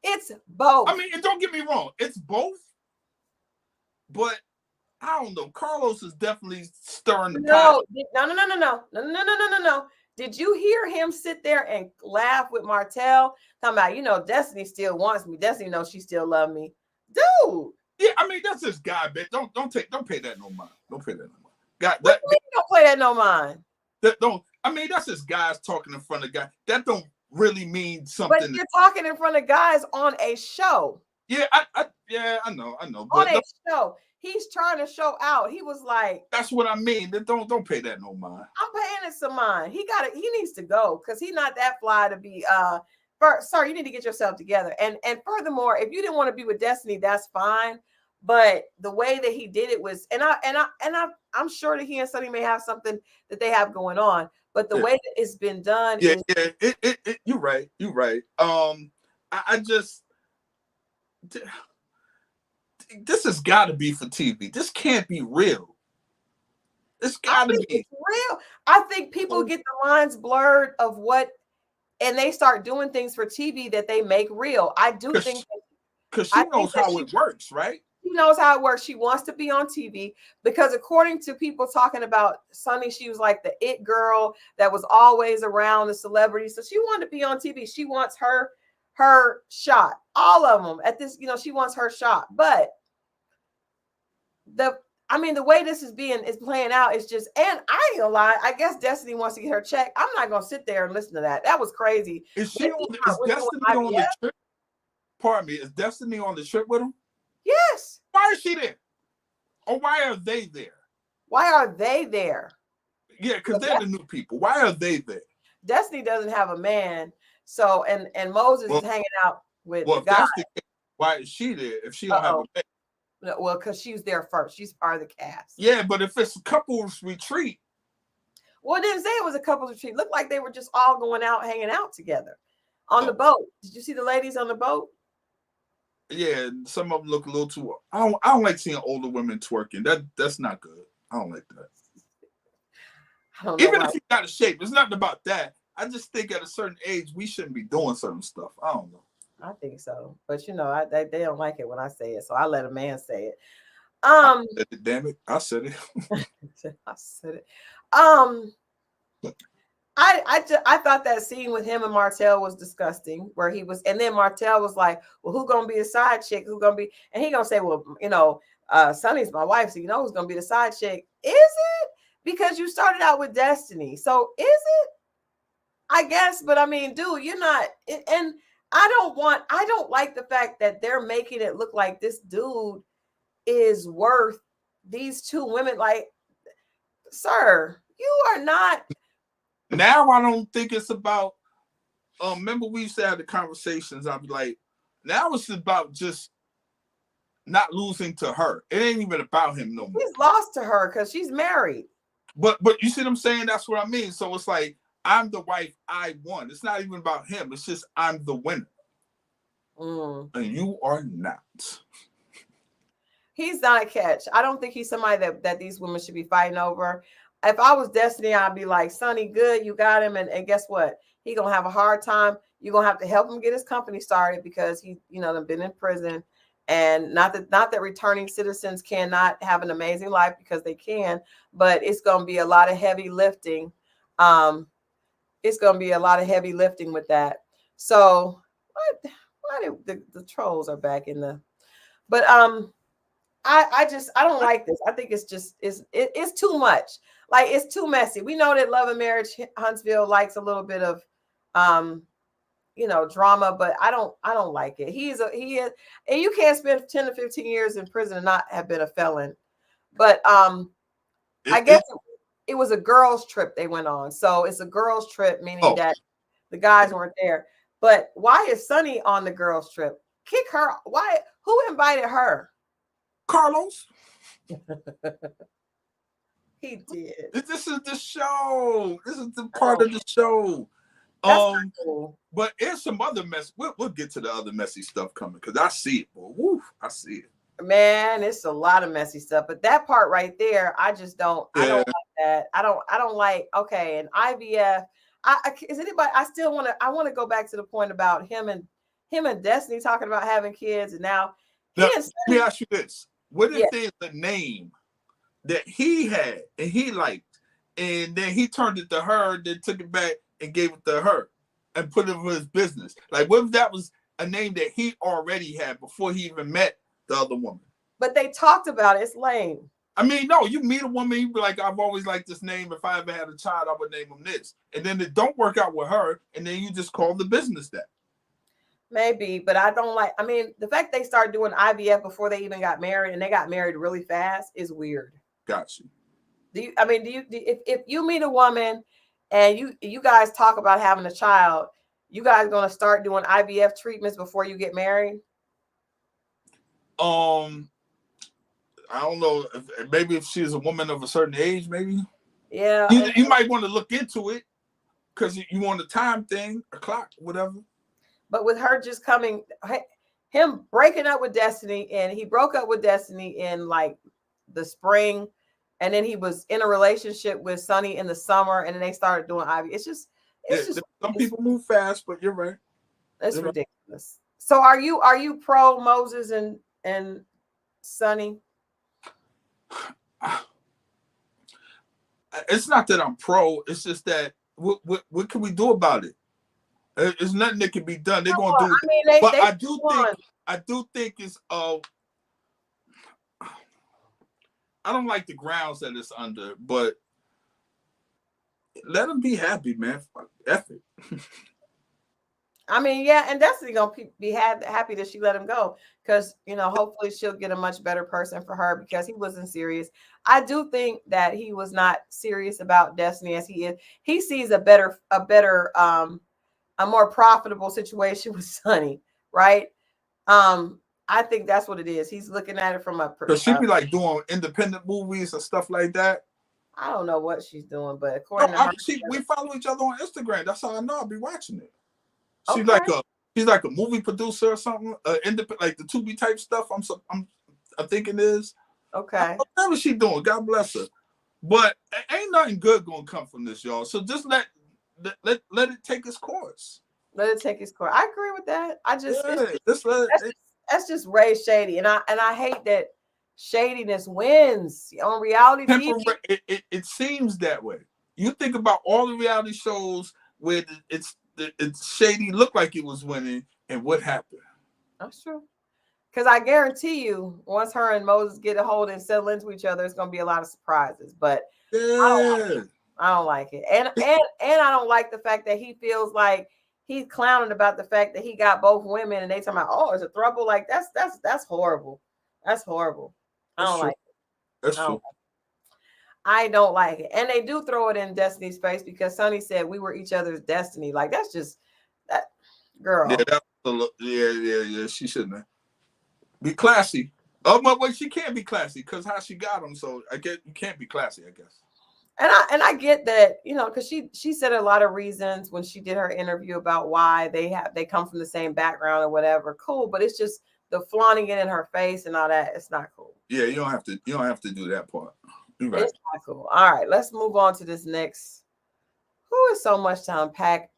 It's both. I mean, and don't get me wrong, it's both. But I don't know. Carlos is definitely stirring the pot. No. Did you hear him sit there and laugh with Martell? Talking about, Destiny still wants me. Destiny knows she still loves me. Dude. Yeah, I mean, that's just guy, bitch. Don't pay that no mind. Don't pay that no mind. God, What do you mean don't play that no mind? I mean, that's just guys talking in front of guys. That don't really mean something. But you're talking in front of guys on a show. Yeah, I know. But on a show. He's trying to show out. He was like, that's what I mean. Don't pay that no mind. I'm paying it some mind. He needs to go because he's not that fly to be sir, you need to get yourself together. And furthermore, if you didn't want to be with Destiny, that's fine. But the way that he did it was, I'm sure that he and Sonny may have something that they have going on. But the way that it's been done, you're right. You're right. I just, this has got to be for TV. This can't be real. It's got to be real. I think people get the lines blurred of what, and they start doing things for TV that they make real. I do think because she knows how it works, right? She knows how it works. She wants to be on TV because according to people talking about Sonny, she was like the it girl that was always around the celebrities. So she wanted to be on TV. She wants her shot. All of them at this, she wants her shot. But the way this is playing out is just, and I ain't gonna lie, I guess Destiny wants to get her check. I'm not gonna sit there and listen to that. That was crazy. Is Destiny on the trip? Pardon me, is Destiny on the trip with him? Yes. Why is she there? Or why are they there? Why are they there? Yeah, because they're the new people. Why are they there? Destiny doesn't have a man. So and Moses is hanging out with the guy. Why is she there if she don't have a man? Well, because she was there first. She's part of the cast. Yeah, but if it's a couples retreat. Well, it didn't say it was a couples retreat. It looked like they were just all going out, hanging out together on the boat. Did you see the ladies on the boat? Yeah, some of them look a little too. I don't like seeing older women twerking. That's not good. I don't like that. Even if you got a shape, it's not about that. I just think at a certain age we shouldn't be doing certain stuff. I don't know. I think so, but they don't like it when I say it, so I let a man say it. Damn it, I said it. I said it. I thought that scene with him and Martell was disgusting, where he was, and then Martell was like, "Well, who gonna be a side chick? Who gonna be?" And he gonna say, "Well, Sonny's my wife, so who's gonna be the side chick." Is it because you started out with Destiny? So is it? I guess, but I mean, dude, you're not, and I don't like the fact that they're making it look like this dude is worth these two women. Like, sir, you are not. Now I don't think it's about. Remember we used to have the conversations. I'd be like, now it's about just not losing to her. It ain't even about him no more. He's lost to her because she's married. But you see what I'm saying? That's what I mean. So it's like, I'm the wife, I won. It's not even about him. It's just I'm the winner. And you are not. He's not a catch. I don't think he's somebody that these women should be fighting over. If I was Destiny, I'd be like, Sonny, good, you got him. And guess what? He's going to have a hard time. You're going to have to help him get his company started because he, they've been in prison. And not that returning citizens cannot have an amazing life, because they can, but it's going to be a lot of heavy lifting. It's going to be a lot of heavy lifting with that. So why the trolls are back in the, but I don't like this. I think it's just, it's too much. Like, it's too messy. We know that Love and Marriage Huntsville likes a little bit of, drama, but I don't like it. He is, and you can't spend 10 to 15 years in prison and not have been a felon. But I guess it was a girls' trip they went on. So it's a girls' trip, meaning that the guys weren't there. But why is Sonny on the girls' trip? Kick her. Why? Who invited her? Carlos. He did. This is the show. This is the part of the show. Cool. But there's some other mess. We'll get to the other messy stuff coming because I see it, boy. Woo, I see it. Man, it's a lot of messy stuff. But that part right there, I just don't. Yeah. I don't like that. I don't like. Okay, and IVF. Is anybody? I still want to. I want to go back to the point about him and Destiny talking about having kids, and now. Let me ask you this: what if there's a name that he had and he liked, and then he turned it to her, then took it back and gave it to her, and put it for his business? Like, what if that was a name that he already had before he even met the other woman? But they talked about it. It's lame. I mean, no, you meet a woman, you be like, I've always liked this name. If I ever had a child, I would name him this. And then it don't work out with her, and then you just call the business that. Maybe, but I don't like. I mean, the fact they started doing IVF before they even got married, and they got married really fast, is weird. Got you. If you meet a woman and you guys talk about having a child, you guys gonna start doing IVF treatments before you get married? I don't know. Maybe if she's a woman of a certain age, maybe. Yeah. You might want to look into it because you want a time thing, a clock, whatever. But with her just coming, him breaking up with Destiny, and he broke up with Destiny in like the spring, and then he was in a relationship with Sonny in the summer, and then they started doing IVF. It's just some people move fast, but you're right. It's ridiculous. Right. So are you pro Moses and Sonny? It's not that I'm pro. It's just that what can we do about it? There's nothing that can be done. They're gonna do it. But I do think it's I don't like the grounds that it's under, but let them be happy, man. F it. I mean, yeah, and Destiny gonna be happy that she let him go, because hopefully she'll get a much better person for her, because he wasn't serious. I do think that he was not serious about Destiny as he is. He sees a more profitable situation with Sonny, right? I think that's what it is. He's looking at it from a. Because she be like doing independent movies and stuff like that. I don't know what she's doing, but according to her, we follow each other on Instagram. That's how I know I'll be watching it. She's like a movie producer or something, independent, like the Tubi type stuff. I'm thinking is okay. Whatever she doing, God bless her. But ain't nothing good gonna come from this, y'all. So just let it take its course. Let it take its course. I agree with that. That's just Ray shady, and I hate that shadiness wins on reality TV. It seems that way. You think about all the reality shows where it's shady, looked like it was winning, and what happened? That's true. Because I guarantee you, once her and Moses get a hold and settle into each other, it's going to be a lot of surprises. But I don't like it. And I don't like the fact that he feels like he's clowning about the fact that he got both women, and they talking about, oh, it's a throuple. Like that's horrible. That's horrible. I don't like it. That's true. I don't like it. And they do throw it in Destiny's face, because Sonny said we were each other's destiny. Like, that's just that girl. Yeah. She shouldn't have. Be classy. Oh, but she can't be classy because how she got him. So I guess you can't be classy, I guess. And I get that, because she said a lot of reasons when she did her interview about why they come from the same background or whatever. Cool, but it's just the flaunting it in her face and all that. It's not cool. Yeah, you don't have to do that part. Right. It's not cool. All right, let's move on to this next. Who is so much to unpack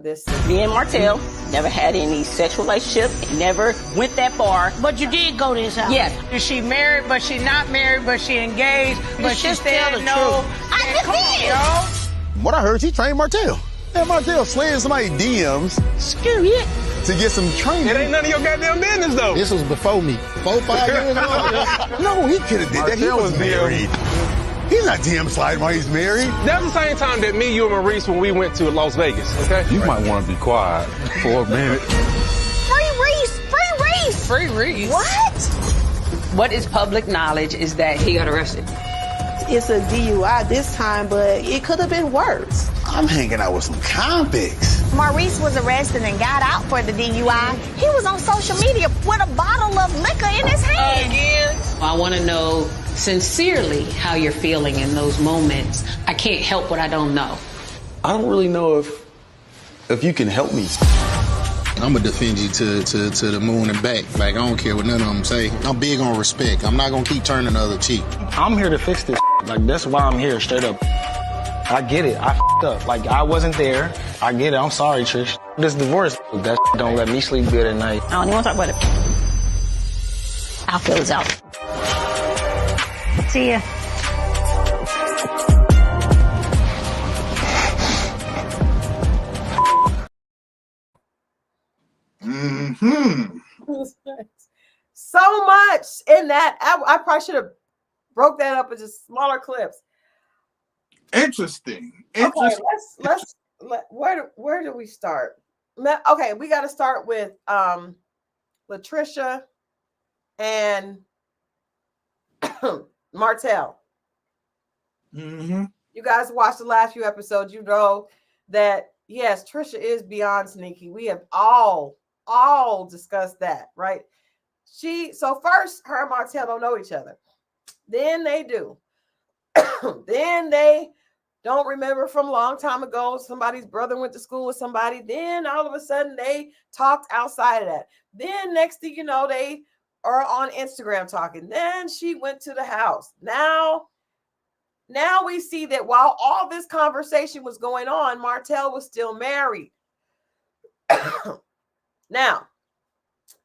this? Me and Martell never had any sexual relationship, never went that far. But you did go to his house. Yes. Is she married, but she not married, but she engaged, but she said no? I did. What I heard, she trained Martell. And Martell slaying somebody's DMs. Screw it. To get some training. It ain't none of your goddamn business, though. This was before me. 4-5 years ago. No, he could have did that. He was married. He's not DM sliding while he's married. That's the same time that me, you, and Maurice, when we went to Las Vegas, okay? You might want to be quiet for a minute. Free Reese! Free Reese! Free Reese. What? What is public knowledge is that he got arrested. It's a DUI this time, but it could have been worse. I'm hanging out with some convicts. Maurice was arrested and got out for the DUI. He was on social media with a bottle of liquor in his hand. I want to know sincerely how you're feeling in those moments. I can't help what I don't know. I don't really know if you can help me. I'm gonna defend you to the moon and back. Like, I don't care what none of them say. I'm big on respect. I'm not gonna keep turning the other cheek. I'm here to fix this. Like, that's why I'm here, straight up. I get it. I f***ed up. Like, I wasn't there. I get it. I'm sorry, Trish. This divorce, that don't let me sleep good at night. I don't even want to talk about it. I'll close out. See ya. So much in that. I probably should have broke that up into smaller clips. Interesting. Okay, where do we start? Okay, we got to start with Latricia and Martell. Mm-hmm. You guys watched the last few episodes. You know that, yes, Trisha is beyond sneaky. We have all discussed that, right? So first, her and Martell don't know each other. Then they do. Then they don't remember from a long time ago, somebody's brother went to school with somebody. Then all of a sudden they talked outside of that. Then next thing you know, they are on Instagram talking. Then she went to the house. Now we see that while all this conversation was going on, Martell was still married. Now,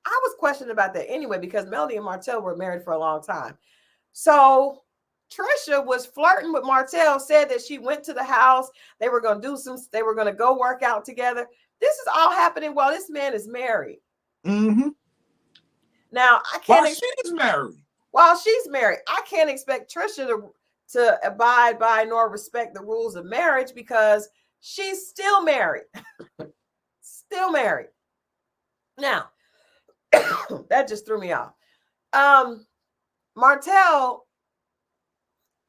I was questioning about that anyway, because Melody and Martell were married for a long time. So Trisha was flirting with Martell, said that she went to the house. They were going to go work out together. This is all happening while this man is married. Mm-hmm. Now, I can't. While she's married, I can't expect Trisha to abide by nor respect the rules of marriage, because she's still married. Still married. Now, that just threw me off. Martell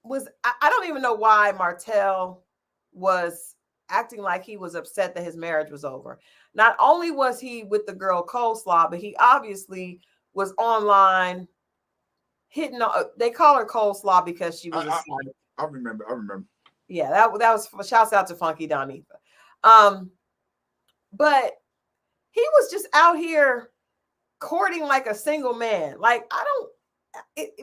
was, I don't even know why Martell was acting like he was upset that his marriage was over. Not only was he with the girl Coleslaw, but he obviously was online hitting. They call her Coleslaw because she was I remember. Yeah, that was shouts out to Funky Donita. But he was just out here courting like a single man. Like,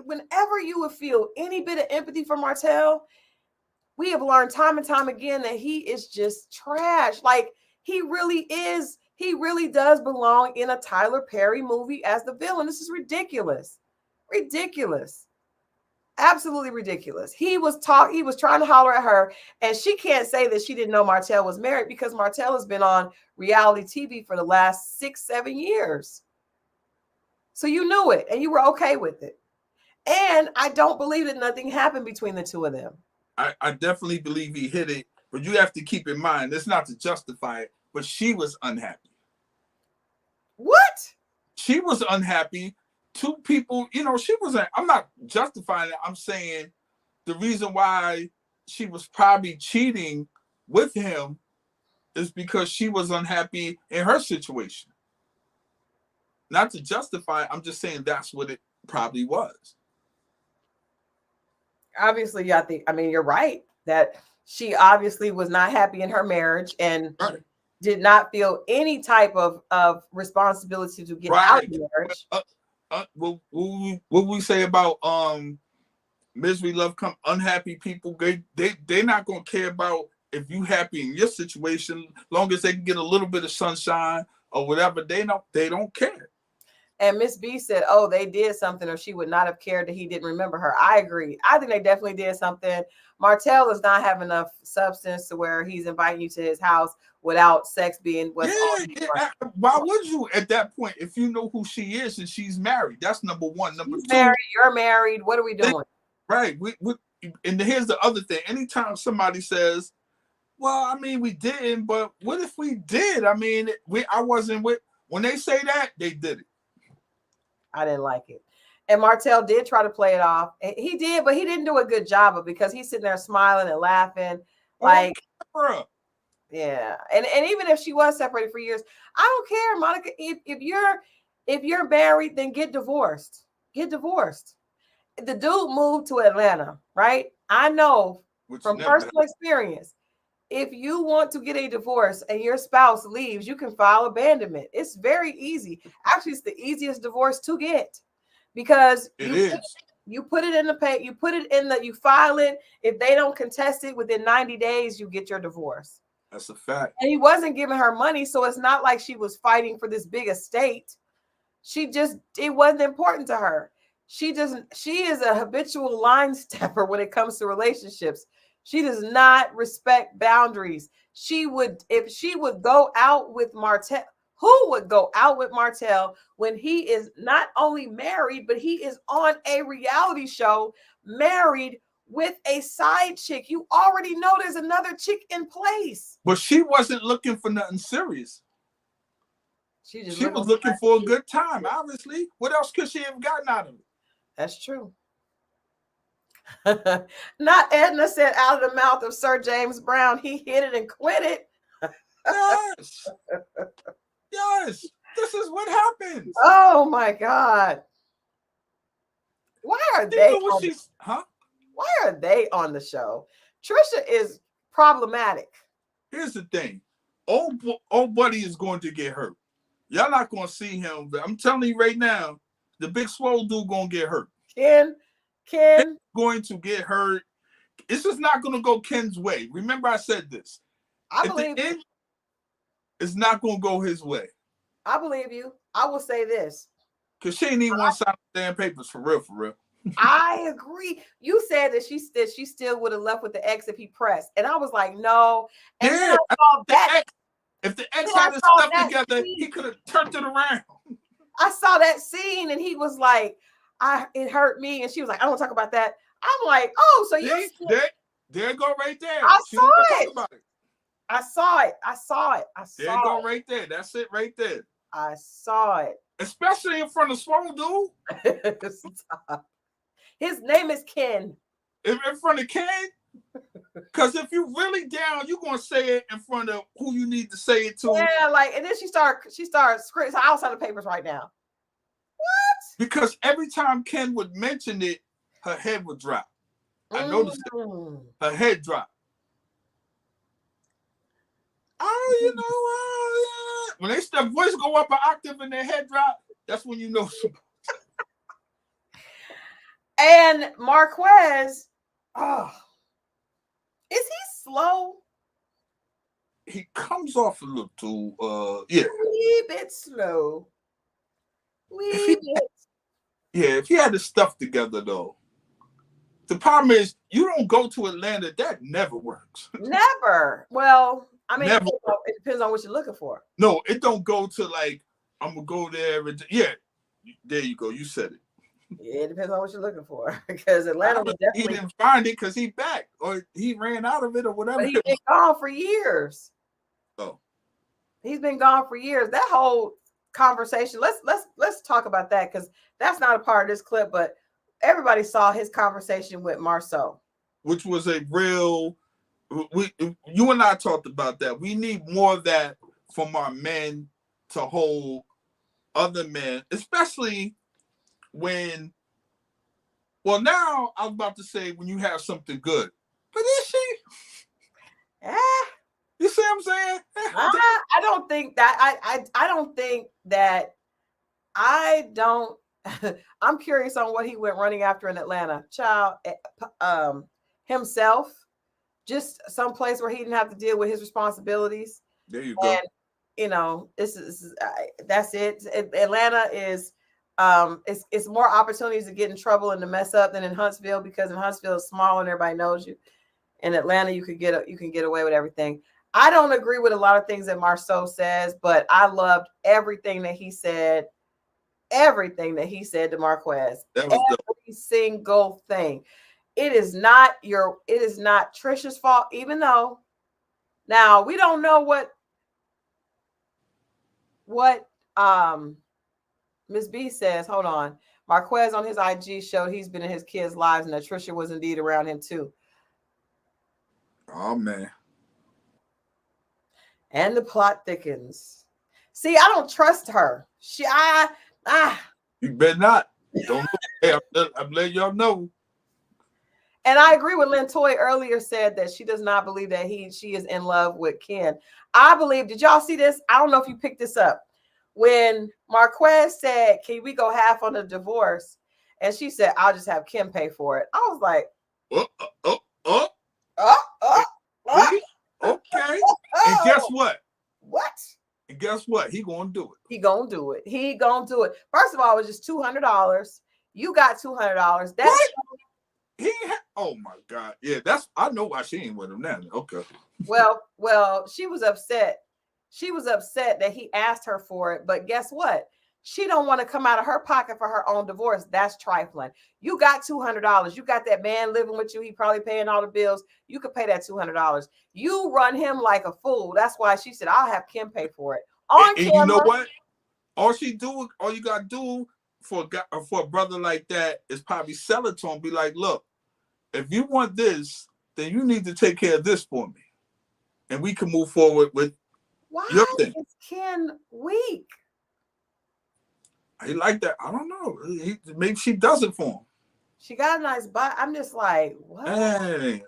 whenever you would feel any bit of empathy for Martell, we have learned time and time again that he is just trash. Like, he really does belong in a Tyler Perry movie as the villain. This is ridiculous. Absolutely ridiculous. He was trying to holler at her, and she can't say that she didn't know Martell was married, because Martell has been on reality TV for the last 6-7 years. So you knew it and you were okay with it. And I don't believe that nothing happened between the two of them. I definitely believe he hit it, but you have to keep in mind, it's not to justify it, but she was unhappy. What? She was unhappy. Two people, I'm not justifying it. I'm saying the reason why she was probably cheating with him is because she was unhappy in her situation. Not to justify it, I'm just saying that's what it probably was. Obviously, you're right that she obviously was not happy in her marriage and did not feel any type of responsibility to get out of the marriage. What we say about misery love come unhappy people, they're not gonna care about if you happy in your situation, long as they can get a little bit of sunshine or whatever. They don't care. And Miss B said, oh, they did something, or she would not have cared that he didn't remember her. I agree. I think they definitely did something. Martell does not have enough substance to where he's inviting you to his house without sex being what's on. Why would you at that point if you know who she is and she's married? That's number one. Number two, married, you're married. What are we doing? Right. And here's the other thing. Anytime somebody says, well, we didn't, but what if we did? I wasn't with, when they say that, they did it. I didn't like it. And Martell did try to play it off. He did, but he didn't do a good job of it because he's sitting there smiling and laughing. Like, yeah. And even if she was separated for years, I don't care, Monica. If you're married, then get divorced. Get divorced. The dude moved to Atlanta, right? I know from personal experience. If you want to get a divorce and your spouse leaves, you can file abandonment. It's very easy. Actually, it's the easiest divorce to get because you put it in the pay, you file it. If they don't contest it within 90 days, you get your divorce. That's a fact. And he wasn't giving her money, so it's not like she was fighting for this big estate. It wasn't important to her. She is a habitual line stepper when it comes to relationships. She does not respect boundaries. If she would go out with Martell, who would go out with Martell when he is not only married, but he is on a reality show, married with a side chick? You already know there's another chick in place. But she wasn't looking for nothing serious. She was looking for a good time, obviously. What else could she have gotten out of it? That's true. Not Edna said out of the mouth of Sir James Brown, he hit it and quit it. Yes. Yes. This is what happens. Oh my God. Why are they Why are they on the show? Trisha is problematic. Here's the thing. Old buddy is going to get hurt. Y'all not going to see him, but I'm telling you right now, the big swole dude going to get hurt. Ken going to get hurt. It's just not going to go Ken's way. Remember, I said this. I believe you. It's not going to go his way. I believe you. I will say this. Because she ain't even want to sign damn papers for real, for real. I agree. You said that she still would have left with the ex if he pressed. And I was like, no. And then I saw that. If the ex had his stuff together, he could have turned it around. I saw that scene and he was like, it hurt me. And she was like, I don't want to talk about that. I'm like, oh, so you there go right there. I saw it. I saw it. There you go right there. That's it right there. I saw it. Especially in front of Swole Dude. His name is Ken. In front of Ken? Because if you're really down, you're going to say it in front of who you need to say it to. Yeah, like, and then she starts screaming. So I'll sign the papers right now. What? Because every time Ken would mention it, her head would drop. I noticed it. Her head dropped. Oh, you know, when their voice go up an octave and their head drop, that's when you know. And Marquez, is he slow? He comes off a little too, yeah. A wee bit slow. If he had his stuff together, though. The problem is, you don't go to Atlanta. That never works. Never. Well, I mean, it depends on what you're looking for. No, it don't go to like, I'm going to go there. Yeah, there you go. You said it. Yeah, it depends on what you're looking for. Because Atlanta was definitely... He didn't find it because he back. Or he ran out of it or whatever. But he's been gone for years. Oh. He's been gone for years. That whole conversation, let's talk about that because that's not a part of this clip, but everybody saw his conversation with Marceau. Which was a real... you and I talked about that. We need more of that from our men to hold other men, especially when, well, now I was about to say when you have something good, but is she? You see what I'm saying? I don't think that. I don't think that. I'm curious on what he went running after in Atlanta. Child, himself. Just some place where he didn't have to deal with his responsibilities. There you go. And, you know, that's it. Atlanta is, it's more opportunities to get in trouble and to mess up than in Huntsville, because in Huntsville it's small and everybody knows you. In Atlanta, you can get away with everything. I don't agree with a lot of things that Marceau says, but I loved everything that he said. Everything that he said to Marquez. Every single thing. It is not Trisha's fault, even though now we don't know what Miss B says. Hold on. Marquez on his IG showed he's been in his kids' lives and that Trisha was indeed around him too. Oh man. And the plot thickens. See, I don't trust her. You better not. Don't look. Hey, I'm letting y'all know. And I agree with Lynn Toy earlier said that she does not believe that she is in love with Ken. I believe, did y'all see this? I don't know if you picked this up. When Marquez said, can we go half on the divorce? And she said, I'll just have Ken pay for it. I was like, okay. And guess what? What? And guess what? He gonna do it. He gonna do it. He gonna do it. First of all, it was just $200. You got $200. That's oh my God. Yeah, I know why she ain't with him now. Okay. Well, she was upset. She was upset that he asked her for it, but guess what? She don't want to come out of her pocket for her own divorce. That's trifling. You got $200. You got that man living with you. He probably paying all the bills. You could pay that $200. You run him like a fool. That's why she said, I'll have Kim pay for it. On and camera. You know what? All you got to do for a brother like that is probably sell it to him. Be like, look, if you want this, then you need to take care of this for me. And we can move forward with your thing. Why is Ken weak? He like that. I don't know. Maybe she does it for him. She got a nice butt. I'm just like, what? Hey,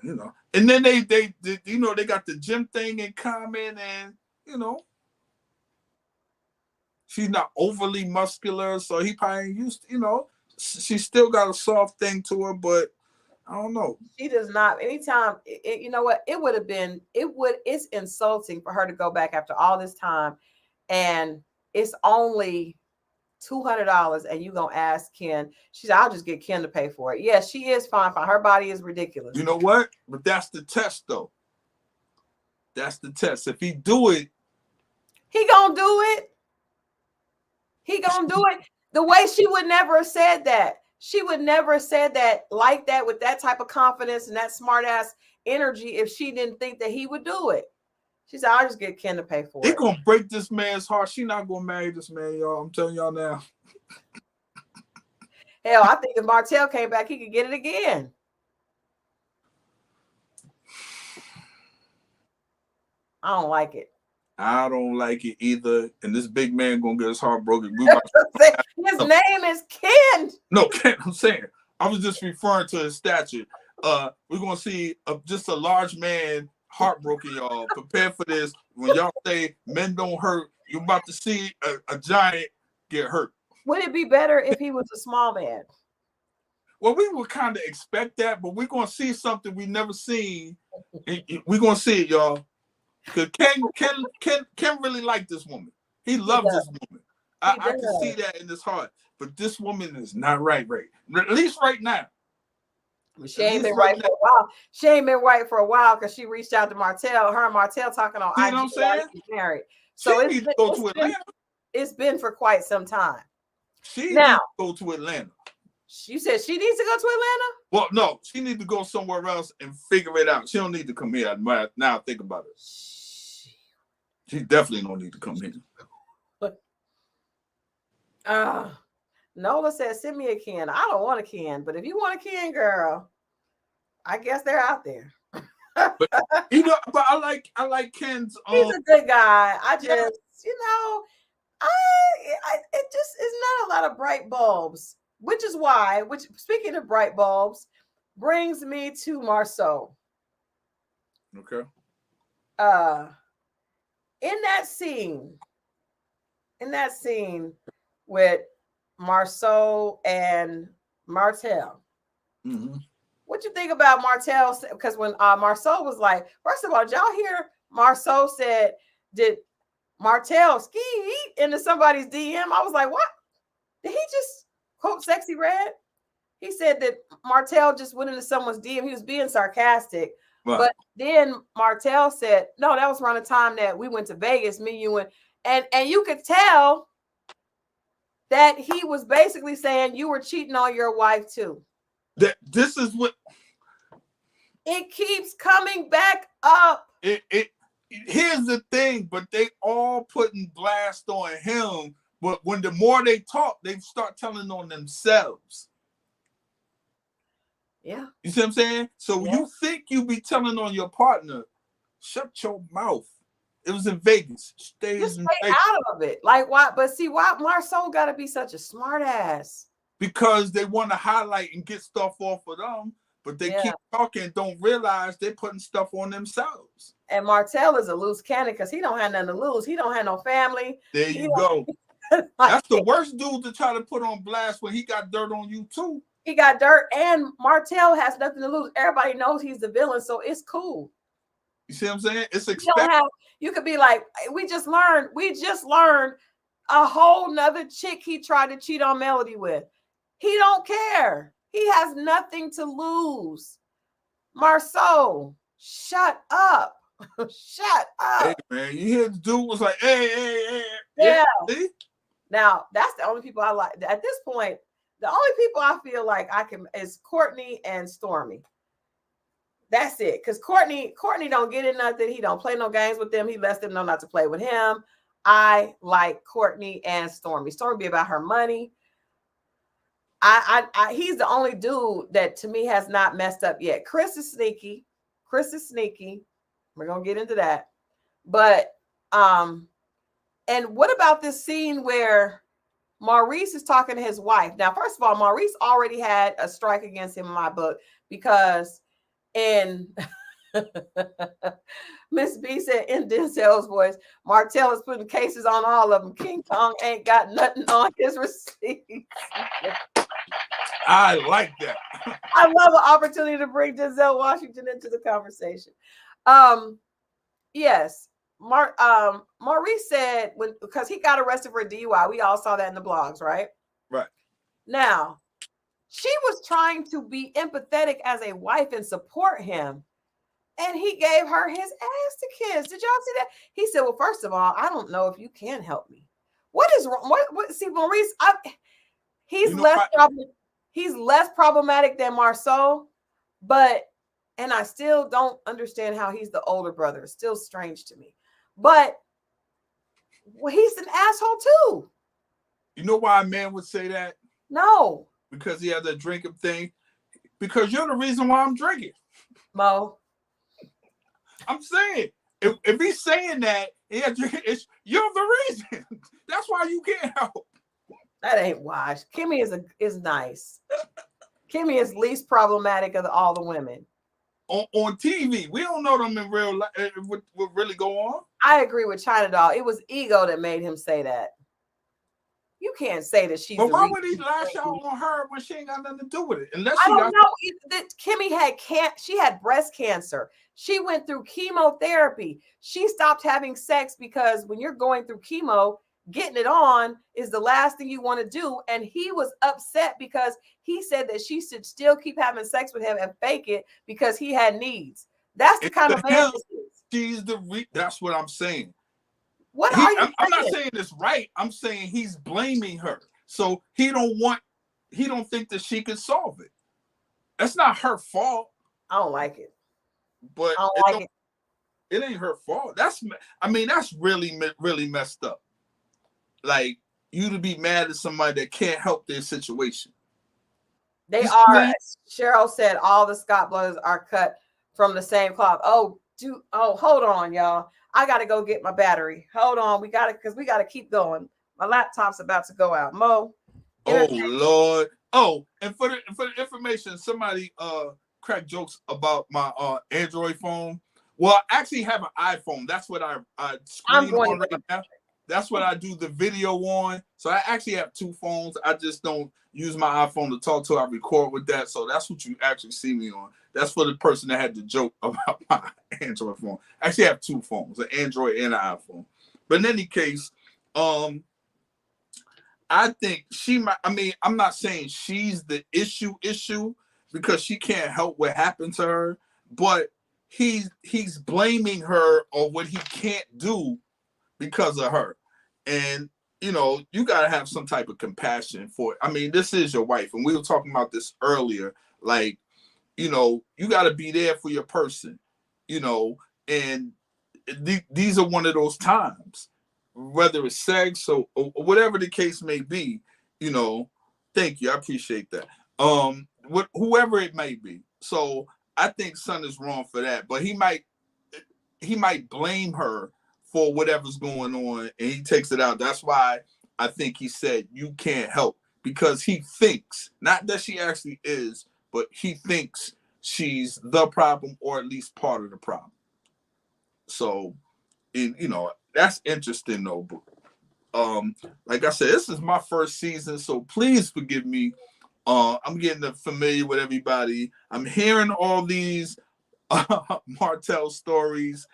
and then they got the gym thing in common, and she's not overly muscular, so he probably used she still got a soft thing to her, but I don't know. She does not. Anytime, you know what? It's insulting for her to go back after all this time, and it's only $200, and you gonna ask Ken. She said, I'll just get Ken to pay for it. Yeah, she is fine. Her body is ridiculous. You know what? But that's the test, though. That's the test. If he do it, he gonna do it. He gonna do it. The way she would never have said that. She would never have said that like that with that type of confidence and that smart ass energy if she didn't think that he would do it. She said, I'll just get Ken to pay for it. They're going to break this man's heart. She not going to marry this man, y'all. I'm telling y'all now. Hell, I think if Martell came back, he could get it again. I don't like it. I don't like it either. And this big man going to get his heart broken. His name is Ken. No, Ken, I'm saying. I was just referring to his stature. We're going to see just a large man heartbroken, y'all. Prepare for this. When y'all say men don't hurt, you're about to see a giant get hurt. Would it be better if he was a small man? Well, we would kind of expect that, but we're going to see something we never seen. We're going to see it, y'all. Because Ken really liked this woman. He loves this woman. I can see that in his heart. But this woman is not right. At least right now. She ain't been right for a while. She ain't been right for a while because she reached out to Martell. Her and Martell talking on IG. You know what I'm saying? Married. So it's been for quite some time. She needs to go to Atlanta. You said she needs to go to Atlanta? Well, no, she needs to go somewhere else and figure it out. She don't need to come here. Now think about it. She definitely don't need to come here. Nola says, send me a Ken. I don't want a Ken, but if you want a Ken, girl, I guess they're out there. but I like Ken's. He's a good guy. I just, it just is not a lot of bright bulbs, which is why, speaking of bright bulbs, brings me to Marceau. Okay. In that scene with Marceau and Martell. Mm-hmm. What you think about Martell? Because when Marceau was like, first of all, did y'all hear Marceau said, did Martell ski into somebody's DM? I was like, what? Did he just quote Sexy Red? He said that Martell just went into someone's DM. He was being sarcastic. Right. But then Martell said, no, that was around the time that we went to Vegas, me, you, and you could tell that he was basically saying you were cheating on your wife too. This is what it keeps coming back up. Here's the thing, but they all putting blast on him But when the more they talk, they start telling on themselves. Yeah. You see what I'm saying? So you think you be telling on your partner, shut your mouth. It was in Vegas. Just stay out of it. Like, why? But see, why Marceau got to be such a smart ass? Because they want to highlight and get stuff off of them, but they keep talking and don't realize they're putting stuff on themselves. And Martell is a loose cannon because he don't have nothing to lose. He don't have no family. There you go. That's the worst dude to try to put on blast when he got dirt on you too. He got dirt, and Martell has nothing to lose. Everybody knows he's the villain, so it's cool. You see what I'm saying? It's expected. You could be like, we just learned a whole nother chick he tried to cheat on Melody with. He don't care. He has nothing to lose. Marceau, shut up. Shut up. Hey, man, you hear the dude was like, hey. Yeah. See? Now, that's the only people I like. At this point, the only people I feel like I can is Courtney and Stormy. That's it. Because Courtney don't get in nothing. He don't play no games with them. He lets them know not to play with him. I like Courtney and Stormy. Stormy be about her money. He's the only dude that to me has not messed up yet. Chris is sneaky. We're gonna get into that. But and what about this scene where Maurice is talking to his wife? Now, first of all, Maurice already had a strike against him in my book because in Miss B said in Denzel's voice, Martell is putting cases on all of them. King Kong ain't got nothing on his receipt. I like that. I love an opportunity to bring Denzel Washington into the conversation. Yes. Maurice said because he got arrested for DUI. We all saw that in the blogs, right? Right. Now, she was trying to be empathetic as a wife and support him. And he gave her his ass to kiss. Did y'all see that? He said, well, first of all, I don't know if you can help me. What is wrong? What see, Maurice, he's less problematic than Marceau, and I still don't understand how he's the older brother. It's still strange to me. But he's an asshole too. You know why a man would say that? No. Because he has a drinking thing. Because you're the reason why I'm drinking. Mo. I'm saying, if he's saying that, you're the reason. That's why you can't help. That ain't why. Kimmy is nice. Kimmy is least problematic of all the women. On TV, we don't know them in real life. What really go on? I agree with China Doll. It was ego that made him say that. You can't say that she's. But why would he lash out on her when she ain't got nothing to do with it? Unless I don't know. That Kimmy had breast cancer. She went through chemotherapy. She stopped having sex because when you're going through chemo, getting it on is the last thing you want to do. And he was upset because he said that she should still keep having sex with him and fake it because he had needs. That's the kind of man this is. She's that's what I'm saying. I'm not saying this right. I'm saying he's blaming her. So he don't think that she could solve it. That's not her fault. I don't like it. But it ain't her fault. That's really, really messed up. Like, you to be mad at somebody that can't help their situation. They are. Cheryl said all the Scott brothers are cut from the same cloth. Oh, hold on, y'all. I gotta go get my battery. Hold on, we gotta keep going. My laptop's about to go out. Mo. Oh Lord. Oh, and for the information, somebody cracked jokes about my Android phone. Well, I actually have an iPhone. That's what I screen on right now. That's what I do the video on. So I actually have two phones. I just don't use my iPhone to talk to. I record with that. So that's what you actually see me on. That's for the person that had the joke about my Android phone. I actually have two phones, an Android and an iPhone. But in any case, I think I'm not saying she's the issue because she can't help what happened to her, but he's blaming her on what he can't do because of her. And you got to have some type of compassion for it. This is your wife, and we were talking about this earlier. Like, you got to be there for your person, and these are one of those times. whether it's sex or whatever the case may be, you know, thank you. I appreciate that. Whoever it may be. So I think Son is wrong for that, but he might blame her for whatever's going on, and he takes it out. That's why I think he said you can't help, because he thinks, not that she actually is, but he thinks she's the problem, or at least part of the problem. So, you know, that's interesting though. Like I said, this is my first season, so please forgive me. I'm getting familiar with everybody. I'm hearing all these Martell stories,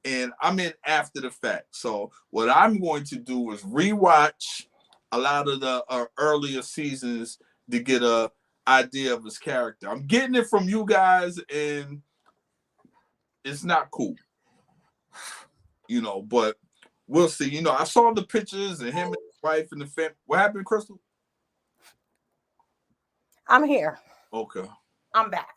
and I'm in after the fact. So what I'm going to do is rewatch a lot of the earlier seasons to get a idea of his character. I'm getting it from you guys, and it's not cool, you know, but we'll see. You know, I saw the pictures of him and his wife and the family. What happened, Christal? I'm here. Okay. I'm back.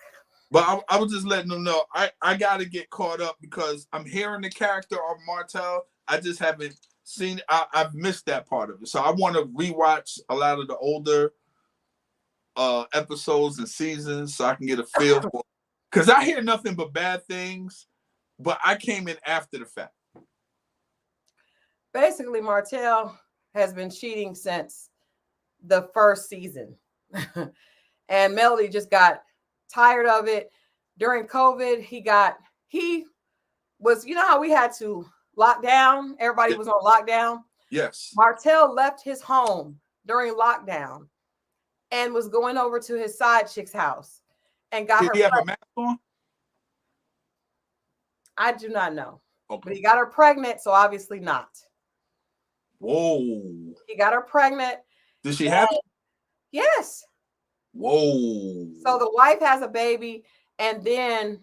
But I was just letting them know I got to get caught up, because I'm hearing the character of Martell. I just haven't seen it. I've missed that part of it. So I want to rewatch a lot of the older episodes and seasons so I can get a feel for it. Because I hear nothing but bad things, but I came in after the fact. Basically, Martell has been cheating since the first season. And Melody just got tired of it. During COVID, he was, you know how we had to lock down? Everybody was on lockdown. Yes. Martell left his home during lockdown and was going over to his side chick's house and got her. Did he have a mask on? I do not know. Okay. But he got her pregnant, so obviously not. Whoa. He got her pregnant. Did she have it? Yes. Whoa. So the wife has a baby, and then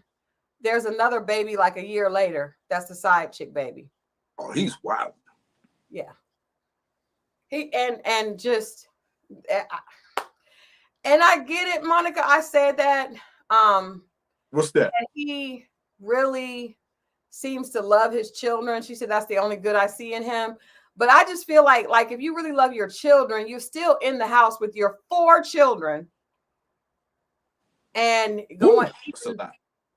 there's another baby like a year later. That's the side chick baby. Oh, he's wild. Yeah. He and just and I get it, Monica. I said that. What's that? And he really seems to love his children. She said that's the only good I see in him. But I just feel like if you really love your children, you're still in the house with your 4 children and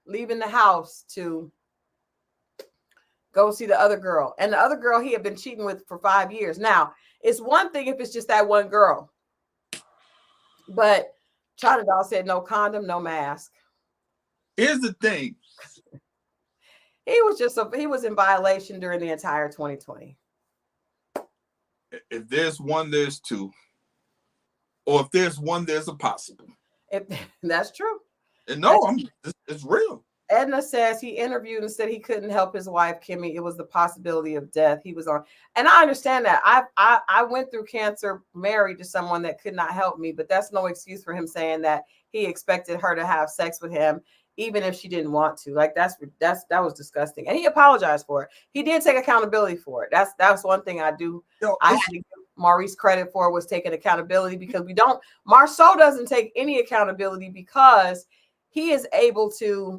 leaving the house to go see the other girl. And the other girl he had been cheating with for 5 years. Now, it's one thing if it's just that one girl. But China Doll said no condom, no mask. Here's the thing. He was in violation during the entire 2020. If there's one, there's two. Or if there's one, there's a possible. That's true. And no, it's real. Edna says he interviewed and said he couldn't help his wife, Kimmy. It was the possibility of death he was on. And I understand that. I went through cancer married to someone that could not help me, but that's no excuse for him saying that he expected her to have sex with him, even if she didn't want to. Like that was disgusting. And he apologized for it. He did take accountability for it. That's one thing I do. I had to give Maurice credit for, was taking accountability, because Marceau doesn't take any accountability, because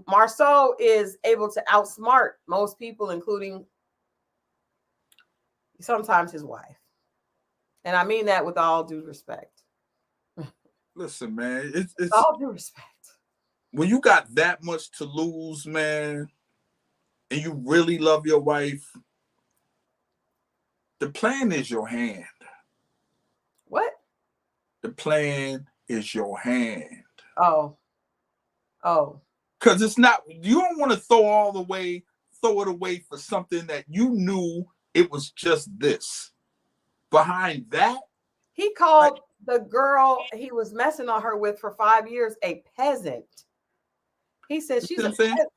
Marceau is able to outsmart most people, including sometimes his wife. And I mean that with all due respect. Listen, man, it's all due respect. When you got that much to lose, man, and you really love your wife, the plan is your hand. What? The plan is your hand. Oh. Because it's not, you don't want to throw it away for something that you knew it was just this. Behind that, he called the girl he was messing on her with for 5 years a peasant. He said she's a peasant.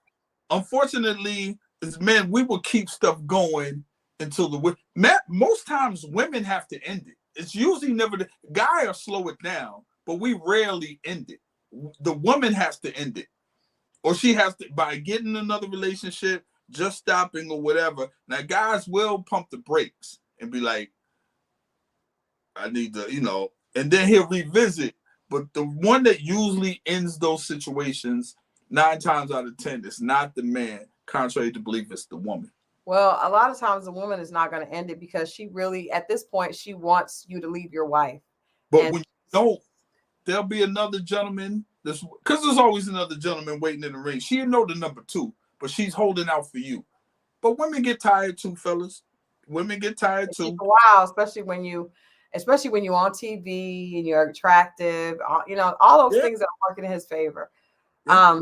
Unfortunately, as men, we will keep stuff going until most times women have to end it. It's usually never the guy will slow it down, but we rarely end it. The woman has to end it, or she has to, by getting another relationship, just stopping or whatever. Now, guys will pump the brakes and be like, I need to, and then he'll revisit. But the one that usually ends those situations, 9 times out of 10, it's not the man. Contrary to belief, it's the woman. Well, a lot of times the woman is not going to end it because she really, at this point, she wants you to leave your wife. But And when you don't, there'll be another gentleman. Because there's always another gentleman waiting in the ring. She know the number 2, but she's holding out for you. But women get tired too, fellas. Women get tired too. Wow, especially when you're on TV and you're attractive. All those things that are working in his favor. Yeah.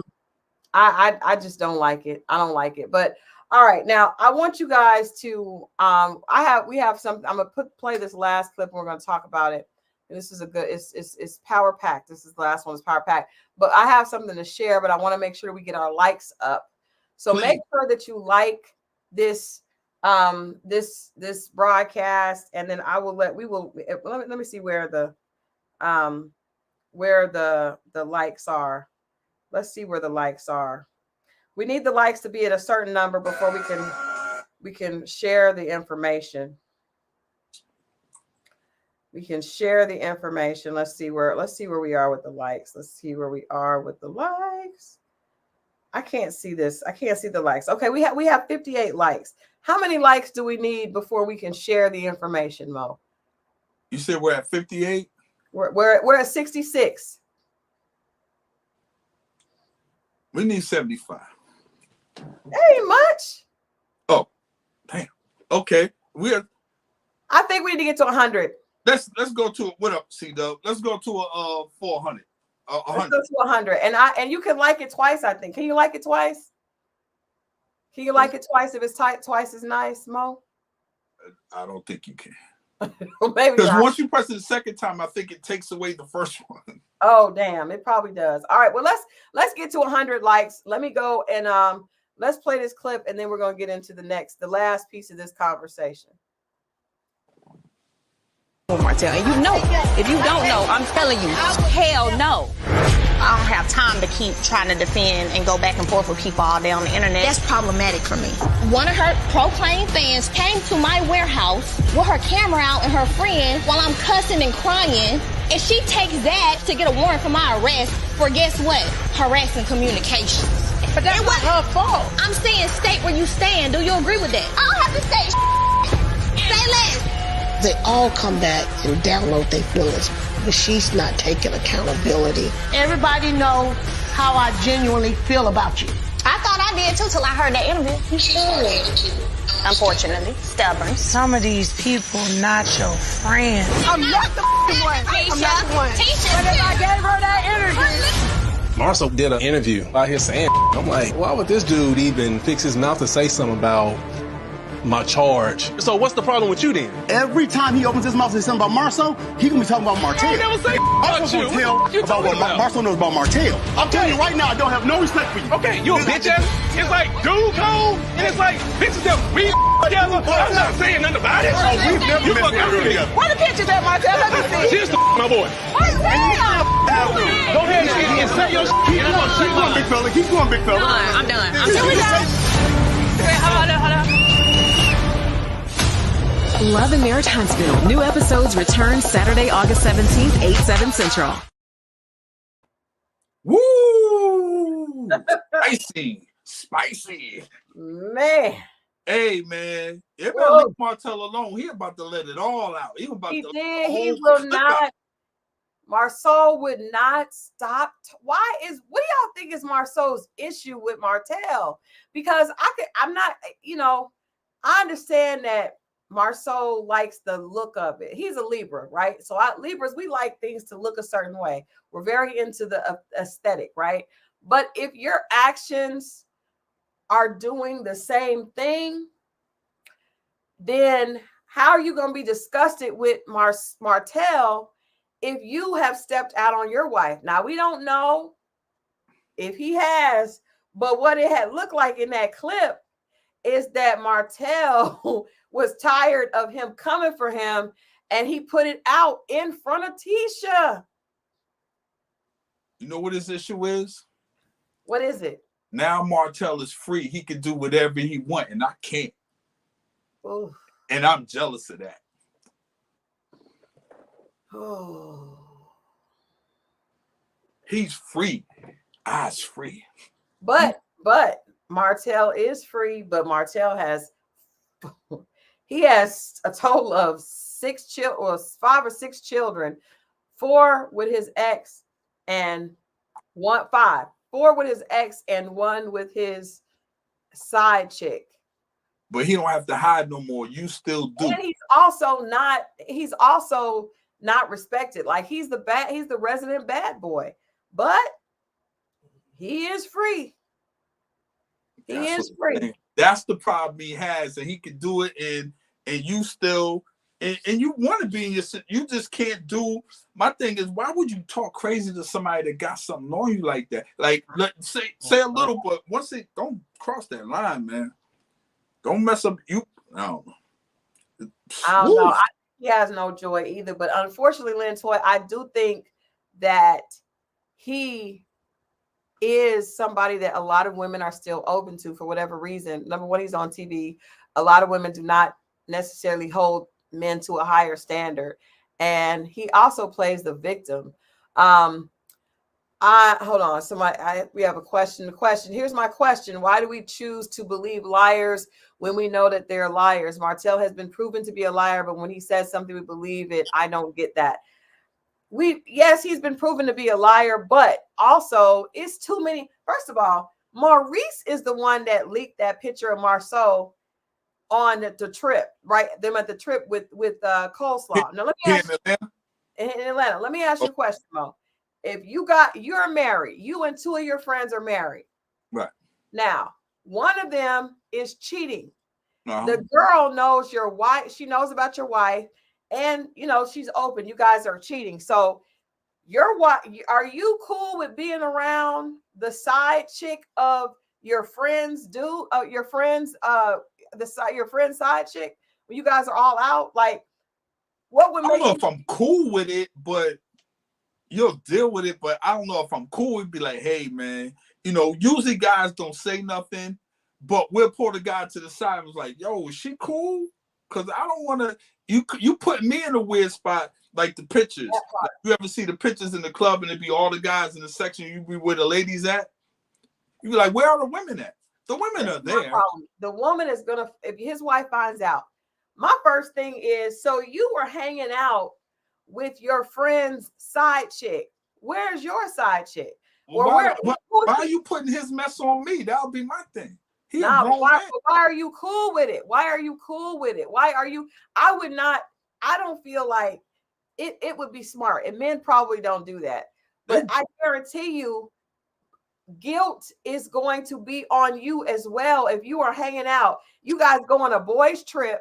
I just don't like it. I don't like it. But all right, now I want you guys to we have something. I'm gonna play this last clip and we're gonna talk about it. And this is a good, it's power packed. This is the last one, it's power packed. But I have something to share, but I want to make sure we get our likes up. So please make sure that you like this this broadcast, and then let me see where the likes are. Let's see where the likes are. We need the likes to be at a certain number before we can share the information. We can share the information. Let's see where we are with the likes. Let's see where we are with the likes. I can't see this. I can't see the likes. Okay, we have 58 likes. How many likes do we need before we can share the information, Mo? You said we're at 58? We're at 66. We need 75. That ain't much. Oh, damn. Okay. I think we need to get to 100. Let's go to what up, C-Dub? Let's go to a 400. 100. Let's go to 100. And you can like it twice, I think. Can you like it twice? Can you like it twice if it's twice as nice, Mo? I don't think you can. Maybe because once you press it the second time, I think it takes away the first one. Oh, damn. It probably does. All right. Well, let's get to 100 likes. Let me go and let's play this clip, and then we're going to get into the last piece of this conversation. Martell, and you know, if you don't know, I'm telling you, hell no. I don't have time to keep trying to defend and go back and forth with people all day on the internet. That's problematic for me. One of her proclaimed fans came to my warehouse with her camera out and her friend while I'm cussing and crying, and she takes that to get a warrant for my arrest for, guess what? Harassing communications. But that wasn't her fault. I'm saying state where you stand. Do you agree with that? I don't have to say say less. They all come back and download their feelings, but she's not taking accountability. Everybody know how I genuinely feel about you. I thought I did too till I heard that interview. You should. Unfortunately, stubborn. Some of these people not your friends. I'm not the one. I'm not the one. Tisha. But if I gave her that interview. Marcel did an interview out here saying, I'm like, why would this dude even fix his mouth to say something about my charge? So what's the problem with you then? Every time he opens his mouth to say something about Marcel, he gonna be talking about Martell. I never say about you. Tell You about what Marcel knows about Martell. I'm telling you right now, I don't have no respect for you. Okay, you a bitch ass. It's like dude code, and it's like bitches that we together. I'm not saying nothing about it. Oh, we've never you been together. Where the pictures at, Martell? Let me see. She's my boy. Go ahead and say your shit. Keep going, big fella. Keep going, big fella. I'm done. Hold on. Love Marriage Huntsville. New episodes return Saturday, August 17th, 8/7 Central. Woo! Spicy. Man. Hey, man. Everybody leave Martell alone. He about to let it all out. He will not. Marcel would not stop. What do y'all think is Marcel's issue with Martell? Because I understand that Marcel likes the look of it. He's a Libra, right? So Libras, we like things to look a certain way. We're very into the aesthetic, right? But if your actions are doing the same thing, then how are you going to be disgusted with Martell if you have stepped out on your wife? Now, we don't know if he has, but what it had looked like in that clip is that Martell was tired of him coming for him, and he put it out in front of Tisha. You know what his issue is? What is it? Now Martell is free. He can do whatever he wants, and I can't. Ooh. And I'm jealous of that. Oh. He's free. I's free. But Martell is free, but Martell has he has a total of 5 or 6 children, 4 with his ex and 4 with his ex and 1 with his side chick. But he don't have to hide no more. You still do. And he's also not respected. Like he's the resident bad boy, but he is free. That's the problem he has, and he can do it, and you still and you want to be in your. You just can't do. My thing is, why would you talk crazy to somebody that got something on you like that? Like, say a little, but once they don't cross that line, man. Don't mess up. I don't know. He has no joy either. But unfortunately, Lynn Toy, I do think that he is somebody that a lot of women are still open to for whatever reason. Number one, he's on TV. A lot of women do not necessarily hold men to a higher standard. And he also plays the victim. Hold on. We have a question. Here's my question. Why do we choose to believe liars when we know that they're liars? Martell has been proven to be a liar, but when he says something, we believe it. I don't get that. Yes, he's been proven to be a liar, but also it's too many. First of all, Maurice is the one that leaked that picture of Marceau on the trip, right? Them at the trip with coleslaw. Now let me ask you, in Atlanta. Let me ask you a question, Mo. If you're married, you and 2 of your friends are married. Right. Now, one of them is cheating. Uh-huh. The girl knows your wife. She knows about your wife. And, she's open. You guys are cheating. So your wife, are you cool with being around the side chick of your friend's your friend's side chick when you guys are all out? Like, what would make I don't know if I'm cool with it, but you'll deal with it. But I don't know if I'm cool. We'd be like, hey, man, usually guys don't say nothing, but we'll pull the guy to the side and was like, yo, is she cool? Because I don't want to. You put me in a weird spot, like the pictures. Like, you ever see the pictures in the club and it be all the guys in the section you be where the ladies at? You be like, where are the women at? The women are there. The woman is gonna, if his wife finds out. My first thing is, so you were hanging out with your friend's side chick. Where's your side chick? Well, why are you putting his mess on me? That'll be my thing. Why are you cool with it? Why are you cool with it? I don't feel like it would be smart. And men probably don't do that. But I guarantee you, guilt is going to be on you as well. If you are hanging out, you guys go on a boys' trip.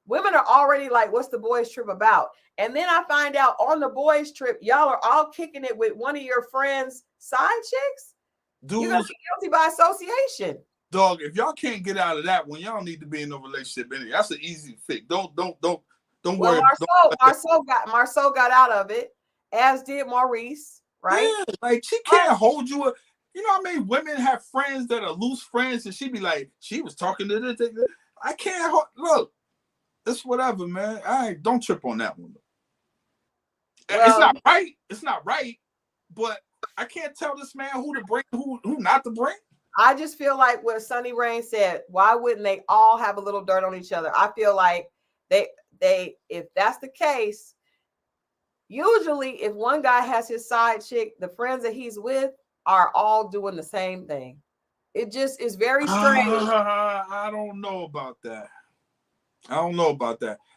Women are already like, what's the boys' trip about? And then I find out on the boys' trip, y'all are all kicking it with one of your friends' side chicks. You're going to be guilty by association. Dog, if y'all can't get out of that one, y'all need to be in a relationship anyway. That's an easy fix. Don't worry. Marceau got out of it, as did Maurice, right? Yeah, like she can't hold you. How many women have friends that are loose friends, and she be like, she was talking to this. I can't look. It's whatever, man. Don't trip on that one. Well, it's not right. It's not right. But I can't tell this man who to bring, who not to bring. I just feel like what Sunny Rain said, why wouldn't they all have a little dirt on each other? I feel like they if that's the case, usually if one guy has his side chick, the friends that he's with are all doing the same thing. It just is very strange. I don't know about that.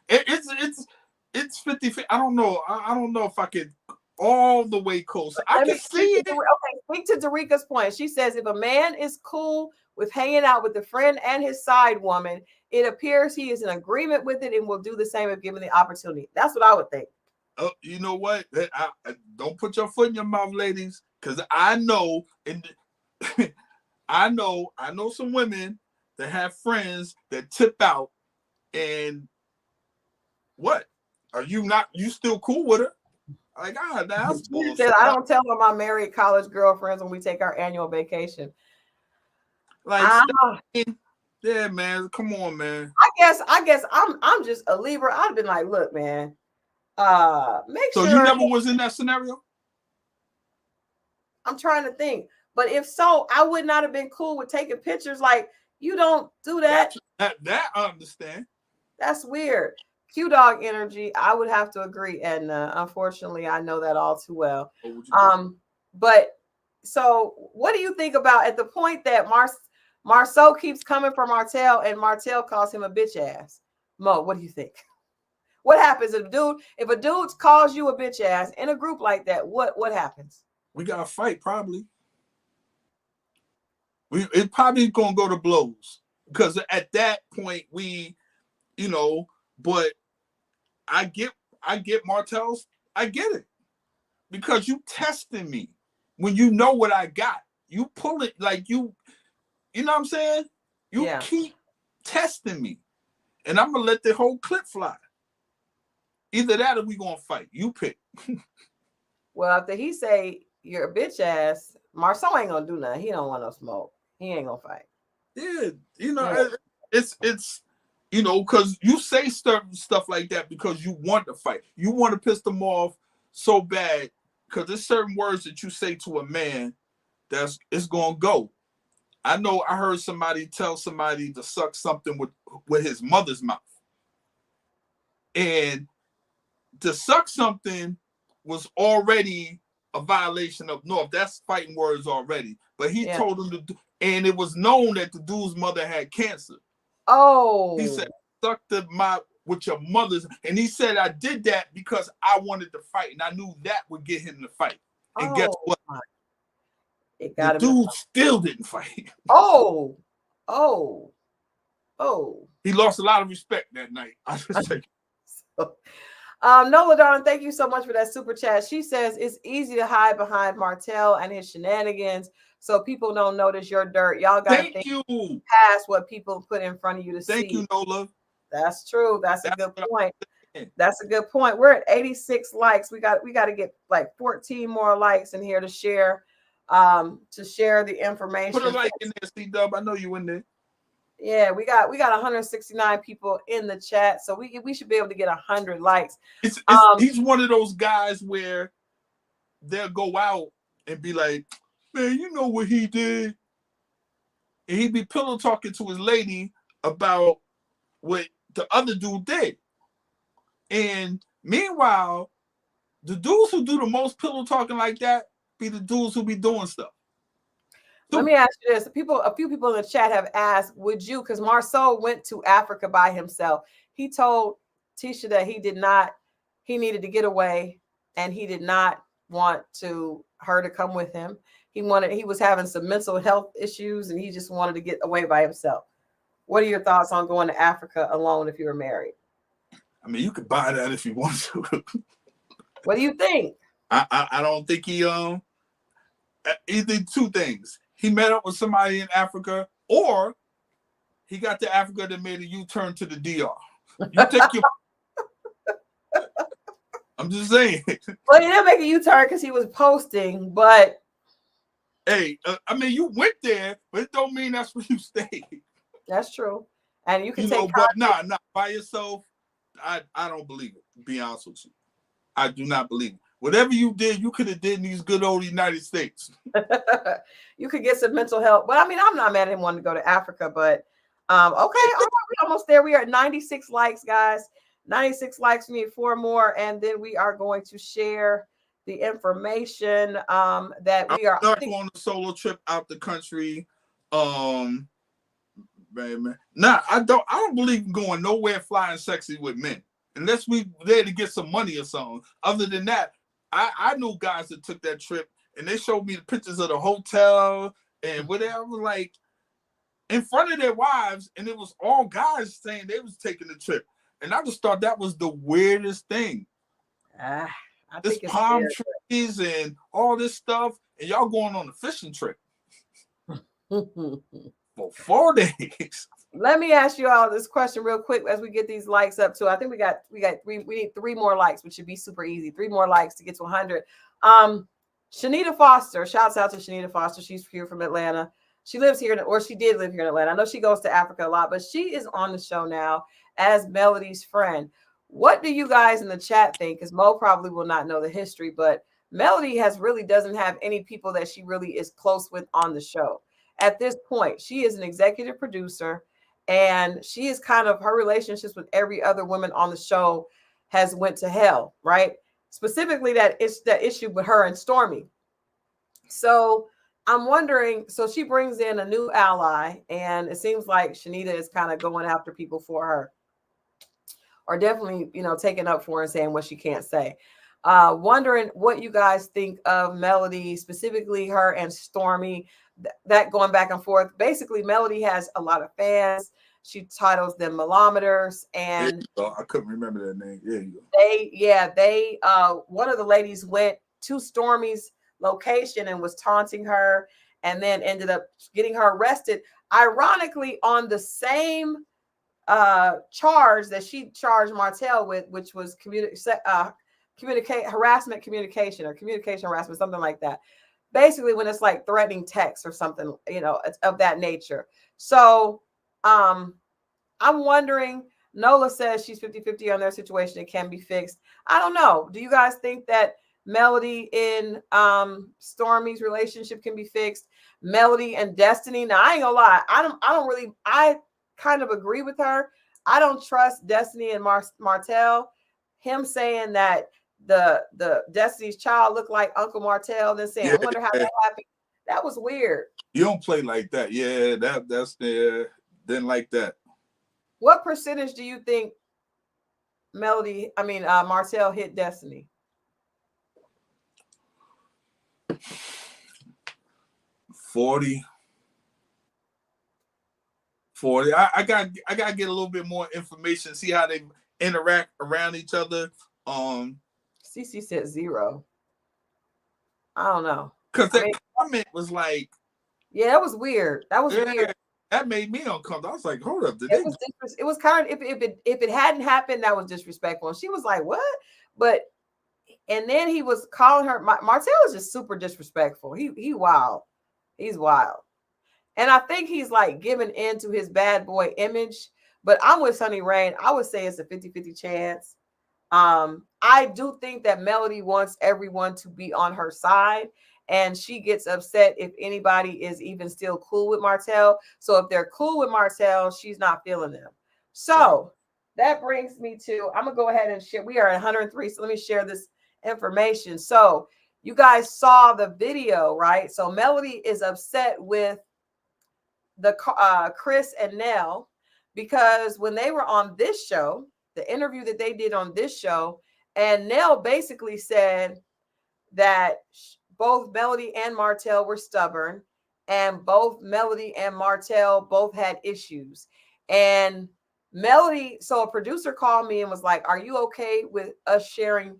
It's 50-50. I don't know. I don't know if I could all the way close. I can see it. Okay, speak to Darika's point. She says if a man is cool with hanging out with the friend and his side woman, it appears he is in agreement with it and will do the same if given the opportunity. That's what I would think. Oh, you know what? I don't put your foot in your mouth, ladies, because I know, and I know some women that have friends that tip out. And what? Are you not? You still cool with her? Like, that's bullshit. I don't tell my married college girlfriends when we take our annual vacation. Like, yeah, man. Come on, man. I guess I'm just a Libra. I've been like, look, man. Make sure. So you never was in that scenario? I'm trying to think, but if so, I would not have been cool with taking pictures. Like, you don't do that. That I understand. That's weird. Q dog energy. I would have to agree, and unfortunately, I know that all too well. But so, what do you think about at the point that Marceau keeps coming for Martell, and Martell calls him a bitch ass? Mo, what do you think? What happens if a dude calls you a bitch ass in a group like that? What happens? We gotta fight, probably. It probably gonna go to blows, because at that point but I get Martell's, I get it, because you testing me when you know what I got. You pull it like you know what I'm saying? You keep testing me, and I'm gonna let the whole clip fly. Either that or we gonna fight. You pick. Well, after he say you're a bitch ass, Marceau ain't gonna do nothing. He don't want no smoke. He ain't gonna fight. Yeah, it's because you say stuff like that because you want to fight. You want to piss them off so bad, because there's certain words that you say to a man it's gonna go. I know I heard somebody tell somebody to suck something with his mother's mouth, and to suck something was already a violation of North. That's fighting words already. But he told him to do, and it was known that the dude's mother had cancer. Oh. He said, suck the mouth with your mother's. And he said, I did that because I wanted to fight, and I knew that would get him to fight. And guess what? The dude still didn't fight. Oh. He lost a lot of respect that night. I just say. Nola, darling, thank you so much for that super chat. She says it's easy to hide behind Martell and his shenanigans, so people don't notice your dirt. Y'all got to think past what people put in front of you to see. Thank you, Nola. That's true. That's a good point. That's a good point. We're at 86 likes. We got to get like 14 more likes in here to share the information. Put a like in there, C-Dub. I know you in there. Yeah, we got 169 people in the chat, so we should be able to get 100 likes. He's one of those guys where they'll go out and be like, man, you know what he did? And he'd be pillow talking to his lady about what the other dude did. And meanwhile, the dudes who do the most pillow talking like that be the dudes who be doing stuff. Let me ask you this. A few people in the chat have asked, would you, because Marceau went to Africa by himself. He told Tisha that he needed to get away, and he did not want her to come with him. He was having some mental health issues, and he just wanted to get away by himself. What are your thoughts on going to Africa alone if you were married? I mean, you could buy that if you want to. What do you think? I don't think he did two things. He met up with somebody in Africa, or he got to Africa that made a U-turn to the DR. You take your. I'm just saying. Well, he didn't make a U-turn because he was posting, but. Hey, I mean, you went there, but it don't mean that's where you stayed. That's true, and you can take. But nah, by yourself. I don't believe it. To be honest with you, I do not believe it. Whatever you did, you could have did in these good old United States. You could get some mental help. But I mean, I'm not mad at him wanting to go to Africa, but okay, all right, we're almost there. We are at 96 likes, guys. 96 likes. We need 4 more, and then we are going to share the information that we are not going on a solo trip out the country. Man. Nah, I don't believe in going nowhere flying sexy with men. Unless we there to get some money or something. Other than that, I knew guys that took that trip, and they showed me the pictures of the hotel and whatever, like in front of their wives, and it was all guys saying they was taking the trip. And I just thought that was the weirdest thing. This palm trees and all this stuff, and y'all going on a fishing trip for 4 days. Let me ask you all this question real quick as we get these likes up too. I think we need 3 more likes, which should be super easy. 3 more likes to get to 100. Shanita Foster, shouts out to Shanita Foster. She's here from Atlanta. She lives here, or she did live here in Atlanta. I know she goes to Africa a lot, but she is on the show now as Melody's friend. What do you guys in the chat think? Because Mo probably will not know the history, but Melody doesn't have any people that she really is close with on the show. At this point, she is an executive producer, and she is kind of, her relationships with every other woman on the show has went to hell, right? Specifically that issue with her and Stormy. So I'm wondering, so she brings in a new ally, and it seems like Shanita is kind of going after people for her, or definitely, taking up for her and saying what she can't say. Wondering what you guys think of Melody, specifically her and Stormy, that going back and forth. Basically, Melody has a lot of fans. She titles them Millimeters, and I couldn't remember that name. They one of the ladies went to Stormy's location and was taunting her, and then ended up getting her arrested, ironically on the same charge that she charged Martell with, which was harassment communication, or communication harassment, something like that. Basically, when it's like threatening text or something, of that nature. So I'm wondering, Nola says she's 50-50 on their situation. It can be fixed. I don't know. Do you guys think that Melody in Stormy's relationship can be fixed? Melody and Destiny. Now, I ain't gonna lie. I kind of agree with her. I don't trust Destiny and Martell. Him saying that the Destiny's child looked like Uncle Martell, then saying, I wonder how that happened. That was weird. You don't play like that. Yeah, that's didn't like that. What percentage do you think Martell hit Destiny? 40. I got to get a little bit more information, see how they interact around each other. CC said 0. I don't know. Because that comment was like, yeah, that was weird. That was weird. That made me uncomfortable. I was like, hold up. It was kind of, if it hadn't happened, that was disrespectful. And she was like, what? But, and then he was calling her, Martell is just super disrespectful. He wild. He's wild. And I think he's like giving in to his bad boy image. But I'm with Sunny Rain. I would say it's a 50-50 chance. I do think that Melody wants everyone to be on her side, and she gets upset if anybody is even still cool with Martell. So if they're cool with Martell, she's not feeling them. So that brings me to, I'm gonna go ahead and share. We are at 103, so let me share this information. So you guys saw the video, right? So Melody is upset with the Chris and Nell, because when they were on this show, the interview that they did on this show, and Nell basically said that both Melody and Martell were stubborn, and both Melody and Martell both had issues. And Melody, so a producer called me and was like, are you okay with us sharing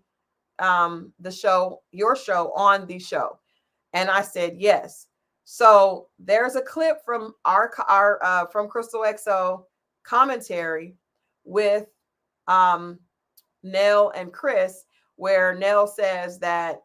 the show, your show, on the show? And I said yes. So there's a clip from our from Christal XO commentary with Nell and Chris, where Nell says that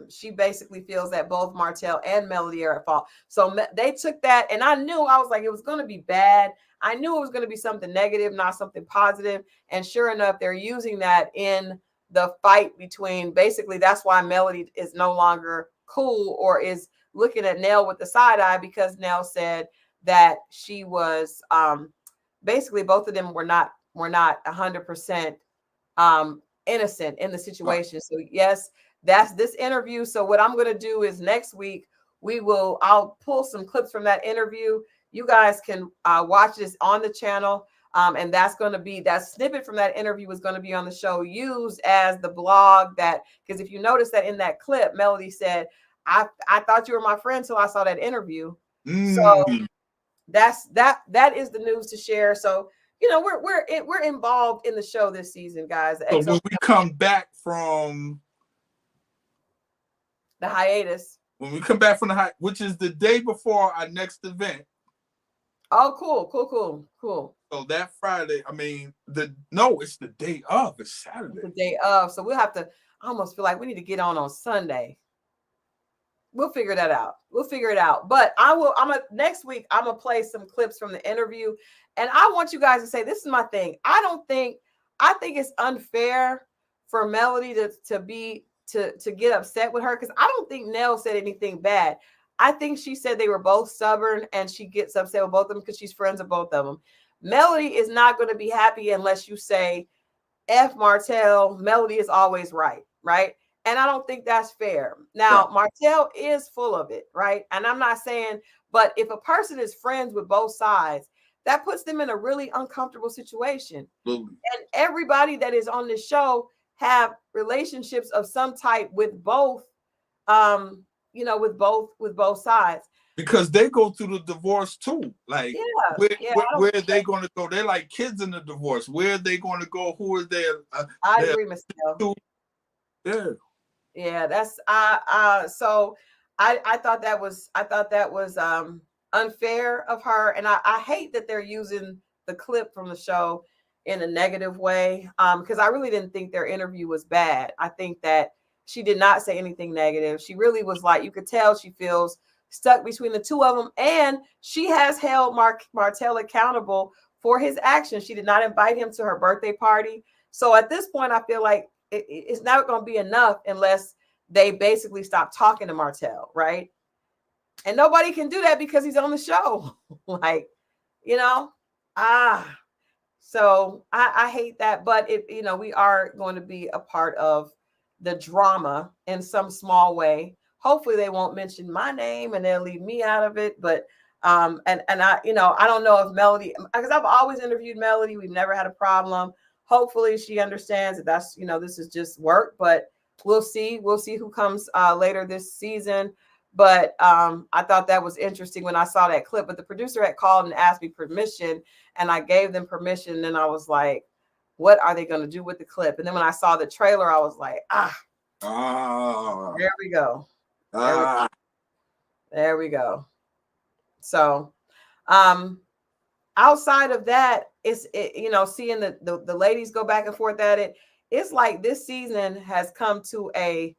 she basically feels that both Martell and Melody are at fault. So they took that, and I was like, it was going to be bad. I knew it was going to be something negative, not something positive. And sure enough, they're using that in the fight between, basically, that's why Melody is no longer cool, or is looking at Nell with the side eye, because Nell said that she was basically, both of them were not 100% innocent in the situation. So yes, that's this interview. So what I'm going to do is next week I'll pull some clips from that interview. You guys can watch this on the channel. And that's going to be, that snippet from that interview is going to be on the show, used as the blog, that, because if you notice that in that clip, Melody said, I thought you were my friend till I saw that interview. So that is the news to share. So, we're involved in the show this season, guys. So when we come back from the hiatus, which is the day before our next event. Oh, cool. So that Friday, it's the day of. It's Saturday. It's the day of. So we'll have to, I almost feel like we need to get on Sunday. We'll figure that out. We'll figure it out. But next week, I'm going to play some clips from the interview. And I want you guys to say, this is my thing. I think it's unfair for Melody to get upset with her, because I don't think Nell said anything bad. I think she said they were both stubborn, and she gets upset with both of them because she's friends with both of them. Melody is not going to be happy unless you say, F Martell, Melody is always right, right? And I don't think that's fair. Now, Martell is full of it, right? And I'm not saying, but if a person is friends with both sides, that puts them in a really uncomfortable situation. Absolutely. And everybody that is on this show have relationships of some type with both, with both sides. Because they go through the divorce too. Like, where are they going to go? They're like kids in the divorce. Where are they going to go? Who is their? I agree, Michelle. Yeah. Yeah, that's so I thought that was unfair of her, and I hate that they're using the clip from the show in a negative way, because I really didn't think their interview was bad. I think that she did not say anything negative. She really was like, you could tell she feels stuck between the two of them, and she has held Martell accountable for his actions. She did not invite him to her birthday party. So at this point, I feel like it's not going to be enough unless they basically stop talking to Martell, right? And nobody can do that because he's on the show. Like, so I hate that, but we are going to be a part of the drama in some small way. Hopefully they won't mention my name and they'll leave me out of it. But and I don't know if Melody, because I've always interviewed Melody. We've never had a problem. Hopefully she understands that that's, this is just work, but we'll see. We'll see who comes later this season. But I thought that was interesting when I saw that clip. But the producer had called and asked me permission, and I gave them permission. And I was like, what are they going to do with the clip? And then when I saw the trailer, I was like, there we go. There we go. So outside of that, seeing the ladies go back and forth at it, it's like this season has come to a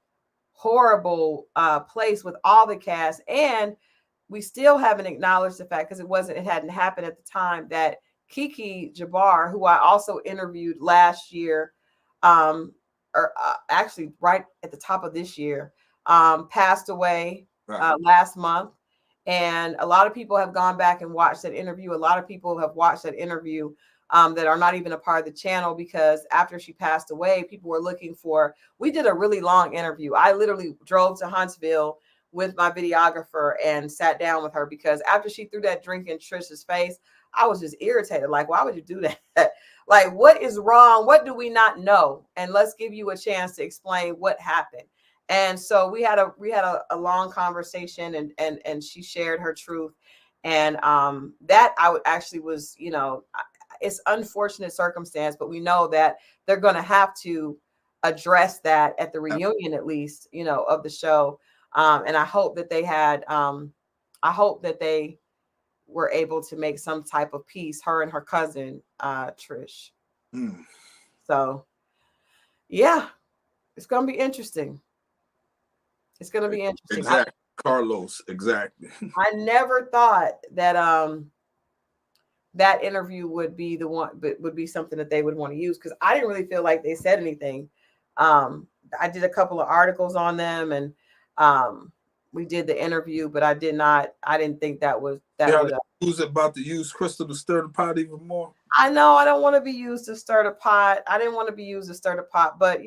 horrible place with all the cast, and we still haven't acknowledged the fact, because it hadn't happened at the time, that Kiki Jabbar, who I also interviewed last year, actually right at the top of this year, passed away last month. And a lot of people have gone back and watched that interview. A lot of people have watched that interview that are not even a part of the channel, because after she passed away, people were looking for, we did a really long interview. I literally drove to Huntsville with my videographer and sat down with her, because after she threw that drink in Trish's face, I was just irritated. Like, why would you do that? Like, what is wrong? What do we not know? And let's give you a chance to explain what happened. And so we had a long conversation, and she shared her truth. And that I would actually was, it's unfortunate circumstance, but we know that they're going to have to address that at the reunion, at least, of the show. And I hope that they were able to make some type of peace, her and her cousin, Trish. So yeah, it's going to be interesting. It's going to be interesting. Exactly. Carlos, exactly. I never thought that that interview would be the one, but would be something that they would want to use, because I didn't really feel like they said anything. I did a couple of articles on them, and we did the interview, but I didn't think that was that. Who's about to use Christal to stir the pot even more? I know I don't want to be used to stir the pot. I didn't want to be used to stir the pot, but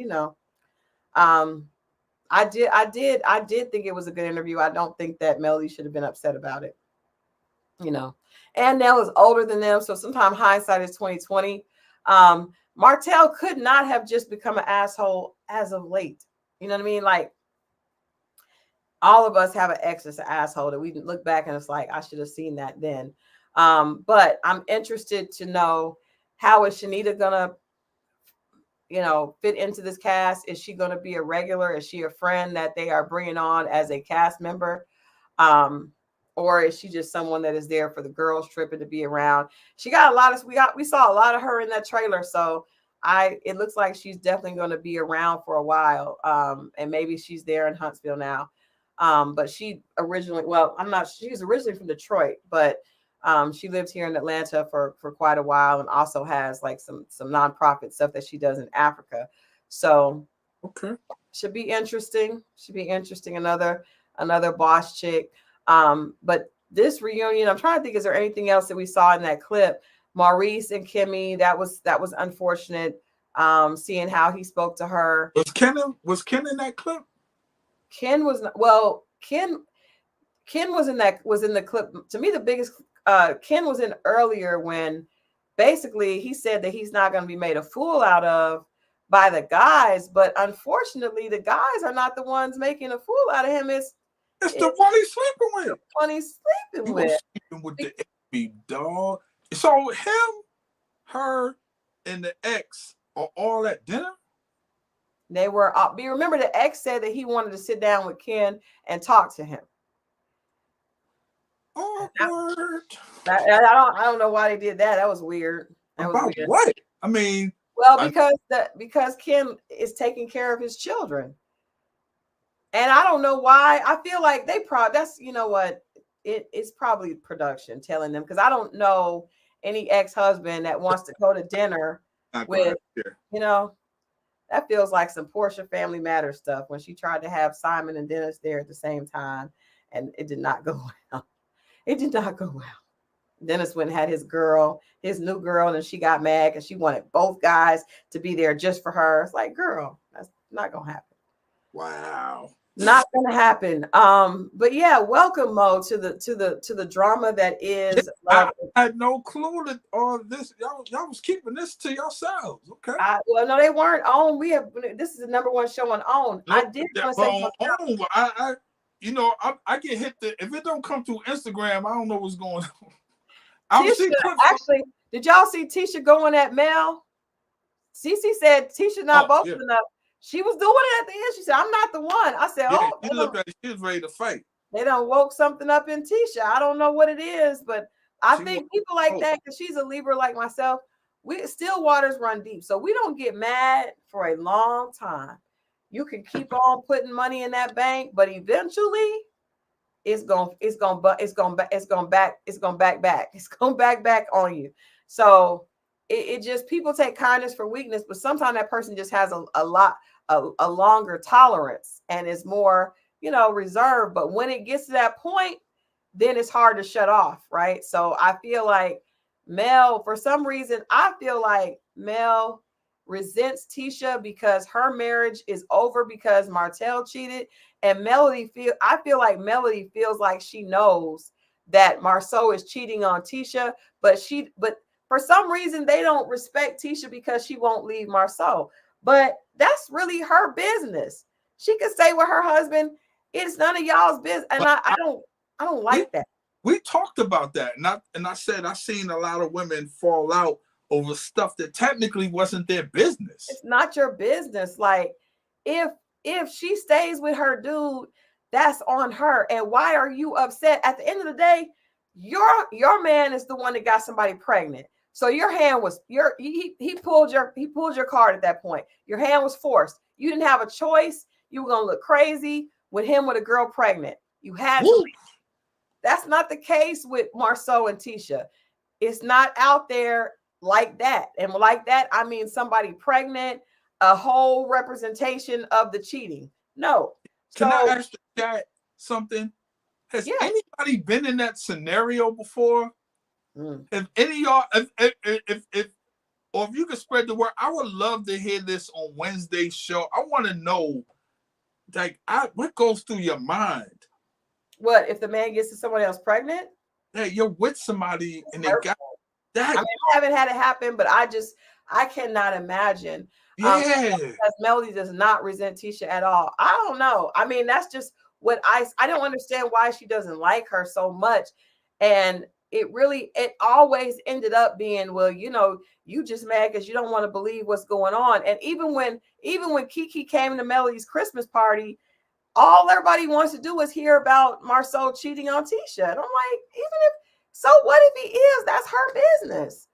I did think it was a good interview. I don't think that Melody should have been upset about it. And Nell is older than them, so sometimes hindsight is 20/20. Martell could not have just become an asshole as of late. You know what I mean? Like, all of us have an ex that's an asshole that we look back and it's like, I should have seen that then. But I'm interested to know, how is Shanita gonna fit into this cast? Is she going to be a regular? Is she a friend that they are bringing on as a cast member? Or is she just someone that is there for the girls trip and to be around? She got a lot of, we saw a lot of her in that trailer. So it looks like she's definitely going to be around for a while. And maybe she's there in Huntsville now. But she originally, she's originally from Detroit, but she lived here in Atlanta for quite a while, and also has like some nonprofit stuff that she does in Africa. So okay, should be interesting. Another boss chick. But this reunion, I'm trying to think, is there anything else that we saw in that clip? Maurice and Kimmy, that was unfortunate. Seeing how he spoke to her. Was Ken in that clip? Ken was not, well, Ken was in the clip. To me, the biggest Ken was in earlier when basically he said that he's not going to be made a fool out of by the guys, but unfortunately the guys are not the ones making a fool out of him. It's the one he's sleeping with. The one he's sleeping with. Sleeping with the baby dog. So him, her, and the ex are all at dinner? They were up. You remember the ex said that he wanted to sit down with Ken and talk to him. Awkward. I don't know why they did that. That was weird. About what? I mean, well, because Ken is taking care of his children, and I don't know why. I feel like they probably it's probably production telling them, because I don't know any ex-husband that wants to go to dinner with that feels like some Portia Family Matters stuff when she tried to have Simon and Dennis there at the same time, and it did not go well. It did not go well. Dennis went and had his new girl, and she got mad because she wanted both guys to be there just for her. It's like, girl, that's not gonna happen. Wow. Not gonna happen. But yeah, welcome, Mo, to the drama that is I had no clue that all this y'all was keeping this to yourselves. Okay. Well, no, they weren't on. This is the #1 show on OWN. No, I did want to say I get hit if it don't come through Instagram, I don't know what's going on. Actually, did y'all see Tisha going at Mel? Cece said Tisha not boasting enough. She was doing it at the end. She said, "I'm not the one." I said, she looked like she was ready to fight. They done woke something up in Tisha. I don't know what it is, but I think people like that, because she's a Libra like myself, still waters run deep. So we don't get mad for a long time. You can keep on putting money in that bank, but eventually it's going back on you. So it just, people take kindness for weakness, but sometimes that person just has a longer tolerance and is more, reserved. But when it gets to that point, then it's hard to shut off, right? So I feel like Mel, for some reason, I feel like Mel resents Tisha because her marriage is over because Martell cheated, and I feel like Melody feels like she knows that Marceau is cheating on Tisha, but for some reason they don't respect Tisha because she won't leave Marceau. But that's really her business. She could stay with her husband. It's none of y'all's business, and I don't like that. We talked about that, and I said I've seen a lot of women fall out over stuff that technically wasn't their business. It's not your business. Like, if she stays with her dude, that's on her. And why are you upset? At the end of the day, your man is the one that got somebody pregnant. So your hand was he pulled your card at that point. Your hand was forced. You didn't have a choice. You were gonna look crazy with a girl pregnant. You had to leave. That's not the case with Marceau and Tisha. It's not out there like that. And like that, I mean somebody pregnant, a whole representation of the cheating. No. Can I ask the chat something? Has anybody been in that scenario before? If any of y'all, or if you can spread the word, I would love to hear this on Wednesday's show. I want to know, what goes through your mind? What if the man gets to someone else pregnant? Yeah, you're with somebody and they got that. I mean, I haven't had it happen, but I cannot imagine. Because Melody does not resent Tisha at all. I don't know. I mean, that's just what I don't understand why she doesn't like her so much. And it always ended up being, well, you just mad because you don't want to believe what's going on. And even when Kiki came to Melody's Christmas party, all everybody wants to do is hear about Marceau cheating on Tisha. And I'm like, so what if he is? That's her business.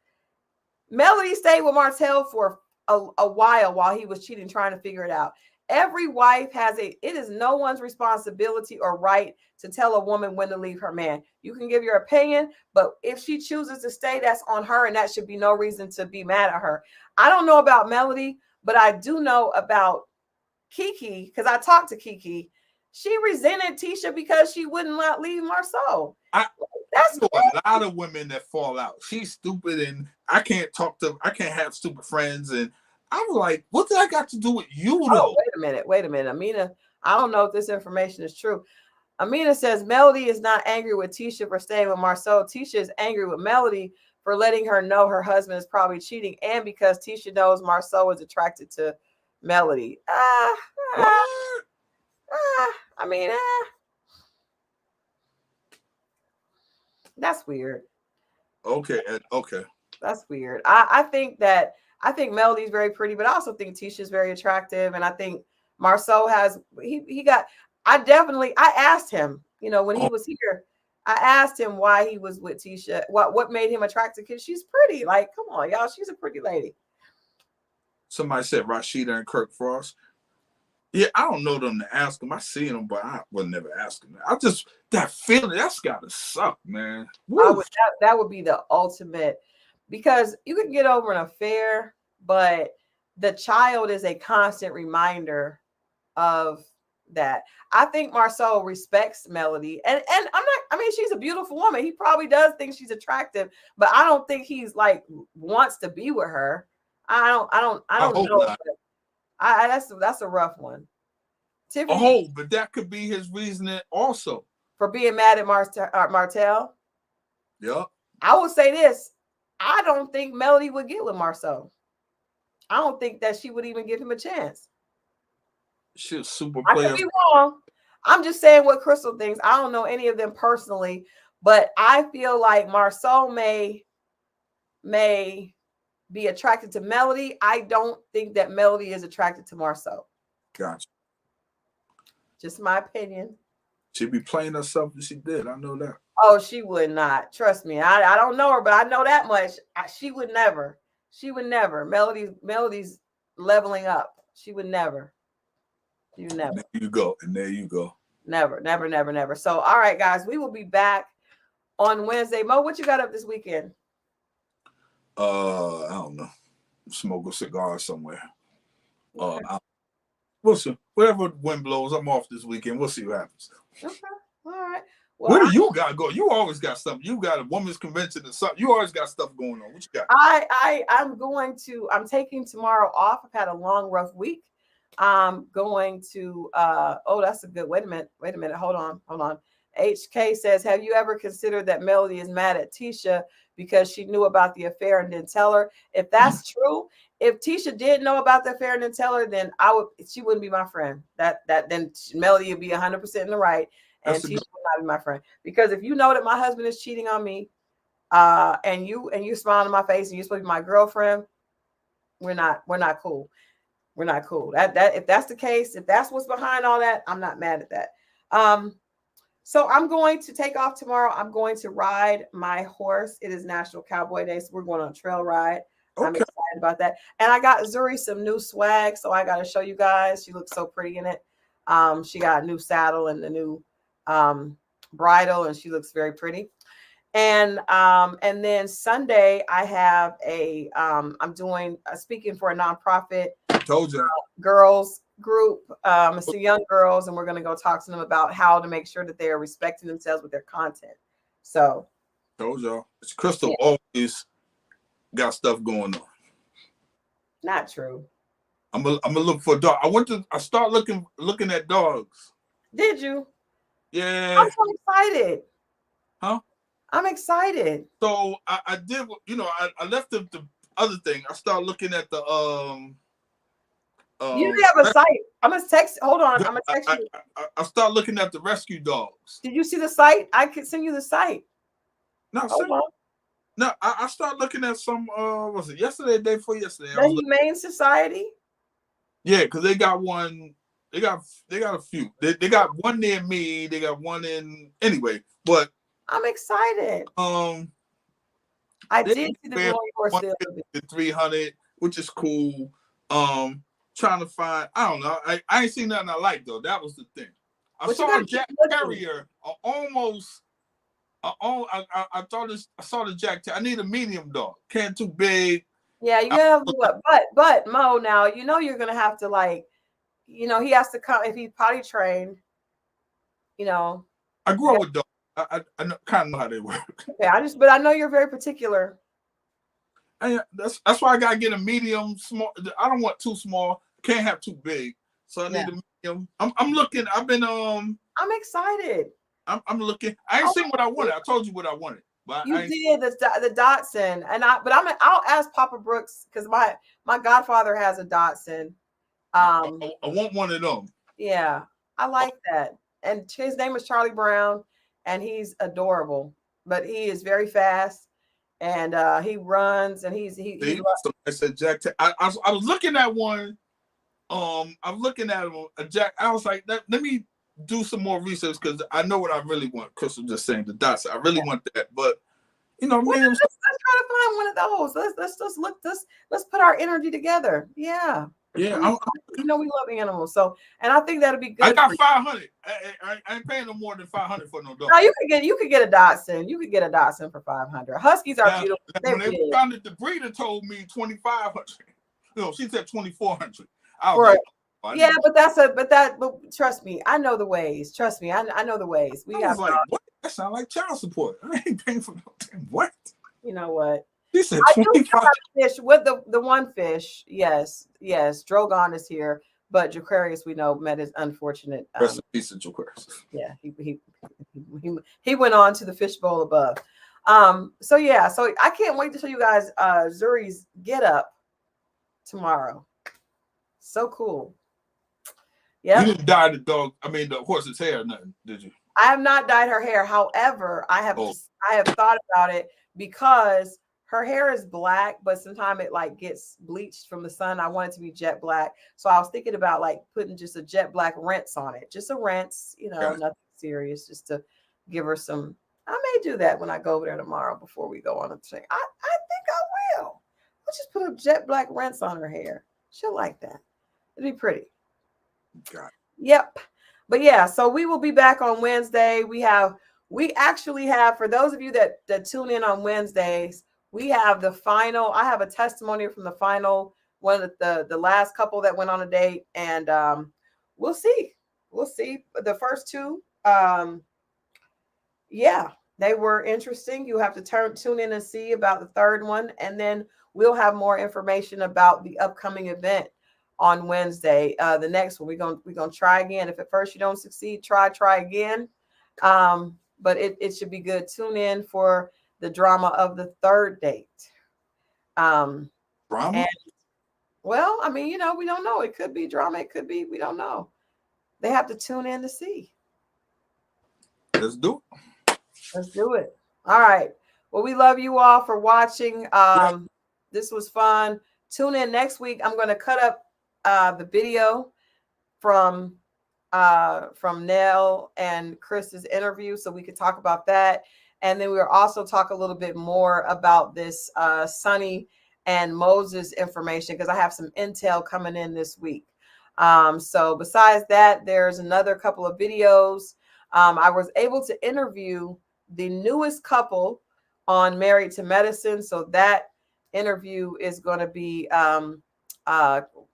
Melody stayed with Martell for a while he was cheating, trying to figure it out. Every wife it is no one's responsibility or right to tell a woman when to leave her man. You can give your opinion, but if she chooses to stay, that's on her, and that should be no reason to be mad at her. I don't know about Melody, but I do know about Kiki, because I talked to Kiki. She resented Tisha because she wouldn't not leave Marceau. That's a lot of women that fall out. She's stupid, and I can't have stupid friends. And I'm like, what did I got to do with you, though? Oh, wait a minute. Amina, I don't know if this information is true. Amina says Melody is not angry with Tisha for staying with Marceau. Tisha is angry with Melody for letting her know her husband is probably cheating, and because Tisha knows Marceau is attracted to Melody. That's weird. Okay. That's weird. I think Melody's very pretty, but I also think Tisha's very attractive, and I think Marceau has I asked him, when he was here, I asked him why he was with Tisha, what made him attractive, because she's pretty. Like, come on, y'all, she's a pretty lady. Somebody said Rashida and Kirk Frost. Yeah, I don't know them to ask them. I see them, but I would never ask them. That feeling, that's gotta suck, man. That would be the ultimate, because you can get over an affair, but the child is a constant reminder of that. I think Marceau respects Melody, and she's a beautiful woman. He probably does think she's attractive, but I don't think he's like wants to be with her. I don't know. That's a rough one. Tiffany, but that could be his reasoning also for being mad at Martell. Yeah. I would say this. I don't think Melody would get with Marceau. I don't think that she would even give him a chance. She's a super player. I could be wrong. I'm just saying what Christal thinks. I don't know any of them personally, but I feel like Marceau may be attracted to Melody. I don't think that Melody is attracted to Marceau. Gotcha. Just my opinion. She'd be playing herself if she did. I know that. Oh, she would not. Trust me. I don't know her, but I know that much. She would never. She would never. Melody's leveling up. She would never. You never. There you go. Never. So, all right, guys, we will be back on Wednesday. Mo, what you got up this weekend? I don't know. Smoke a cigar somewhere. Okay. We'll see. Whatever the wind blows, I'm off this weekend. We'll see what happens. Okay. All right. Well, where do you got to go? You always got something. You got a women's convention or something. You always got stuff going on. What you got? I'm taking tomorrow off. I've had a long, rough week. I'm going to that's a good wait a minute. Hold on. HK says, have you ever considered that Melody is mad at Tisha because she knew about the affair and didn't tell her? If that's true, if Tisha did know about the affair and didn't tell her, then she wouldn't be my friend. Then Melody would be 100% in the right, and Tisha would not be my friend. Because if you know that my husband is cheating on me, and you smiling in my face and you're supposed to be my girlfriend, we're not cool. We're not cool. That if that's the case, if that's what's behind all that, I'm not mad at that. So I'm going to take off tomorrow. I'm going to ride my horse. It is National Cowboy Day, so we're going on a trail ride. Okay. I'm excited about that. And I got Zuri some new swag, so I got to show you guys. She looks so pretty in it. She got a new saddle and the new bridle, and she looks very pretty. And then Sunday I have I'm doing speaking for a nonprofit. Told you. Girls group. It's the young girls, and we're going to go talk to them about how to make sure that they are respecting themselves with their content. So told y'all. It's Christal always got stuff going on. Not true. I'm gonna look for a dog. I start looking at dogs. Did you? Yeah. I'm so excited. Huh? I'm excited. So I did, I left the other thing. I started looking at the you have a site. I'm gonna text. Hold on. I'm gonna text you. I start looking at the rescue dogs. Did you see the site? I could send you the site. No, I started looking at some. Was it yesterday? Day before yesterday? The Humane Society. Yeah, because they got one. They got a few. They got one near me. They got one in anyway. But I'm excited. I did see the Glory Horse the 300, which is cool. Trying to find, I don't know. I ain't seen nothing I like though. That was the thing. I saw a Jack Terrier. I saw the Jack Terrier. I need a medium dog. Can't too big. Yeah, you gotta do it. But Mo, now you're gonna have to he has to come if he's potty trained. you know. I grew up with dogs. I kind of know how they work. Okay, but I know you're very particular. That's why I gotta get a medium, small. I don't want too small. Can't have too big. So I need a medium. I'm looking. I've been I'm excited. I'm looking. I ain't seen what I wanted. I told you what I wanted. But You did the Dachshund, and I'll ask Papa Brooks because my godfather has a Dachshund. I want one of them. Yeah, I like that. And his name is Charlie Brown, and he's adorable. But he is very fast, and he runs, and he I said Jack. I was looking at one. I'm looking at him, Jack. I was like, let me do some more research because I know what I really want. Crystal just saying the dots. I really want that, but you know, let's try to find one of those. Let's just look. Let's put our energy together. Yeah. Yeah, we love animals, so and I think that'll be good. I got 500. I ain't paying no more than 500 for no dog. No, you could get a Dachshund. You could get a Dachshund for 500. Huskies are beautiful. When they found it, the breeder told me 2,500. No, she said 2,400. Yeah, but trust me, I know the ways. Trust me, I know the ways. I was like, what? That sounds like child support. I ain't paying for no damn what? You know what? He said I do have fish with the one fish. Yes. Drogon is here, but Jaquarius, we know, met his unfortunate. Rest in peace of Jaquarius. Yeah, he went on to the fishbowl above. So I can't wait to show you guys Zuri's get up tomorrow. So cool. Yeah. You didn't dye the horse's hair or nothing, did you? I have not dyed her hair. However, I have thought about it because her hair is black, but sometimes it like gets bleached from the sun. I want it to be jet black. So I was thinking about like putting just a jet black rinse on it. Just a rinse, nothing serious, just to give her some. I may do that when I go over there tomorrow before we go on a thing. I think I will. I'll just put a jet black rinse on her hair. She'll like that. It'd be pretty. Got it. Yep. But yeah, so we will be back on Wednesday. We actually have, for those of you that tune in on Wednesdays, we have the final. I have a testimony from the final one of the last couple that went on a date, and we'll see. The first two, they were interesting. You have to tune in and see about the third one, and then we'll have more information about the upcoming event on Wednesday. The next one, we're gonna try again. If at first you don't succeed, try again. But it should be good. Tune in for the drama of the third date. Drama? We don't know. It could be drama. It could be, we don't know. They have to tune in to see. Let's do it. All right. Well, we love you all for watching. This was fun. Tune in next week. I'm going to cut up the video from Nell and Chris's interview so we could talk about that. And then we'll also talk a little bit more about this Sonny and Moses information because I have some intel coming in this week. So besides that, there's another couple of videos. I was able to interview the newest couple on Married to Medicine. So that interview is going to be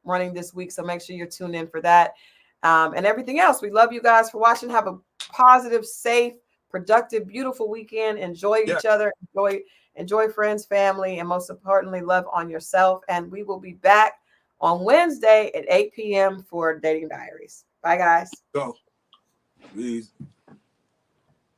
running this week. So make sure you're tuned in for that. And everything else. We love you guys for watching. Have a positive, safe, productive, beautiful weekend. Enjoy each other. Enjoy friends, family, and most importantly, love on yourself. And we will be back on Wednesday at 8 p.m. for Dating Diaries. Bye, guys. Go. Please.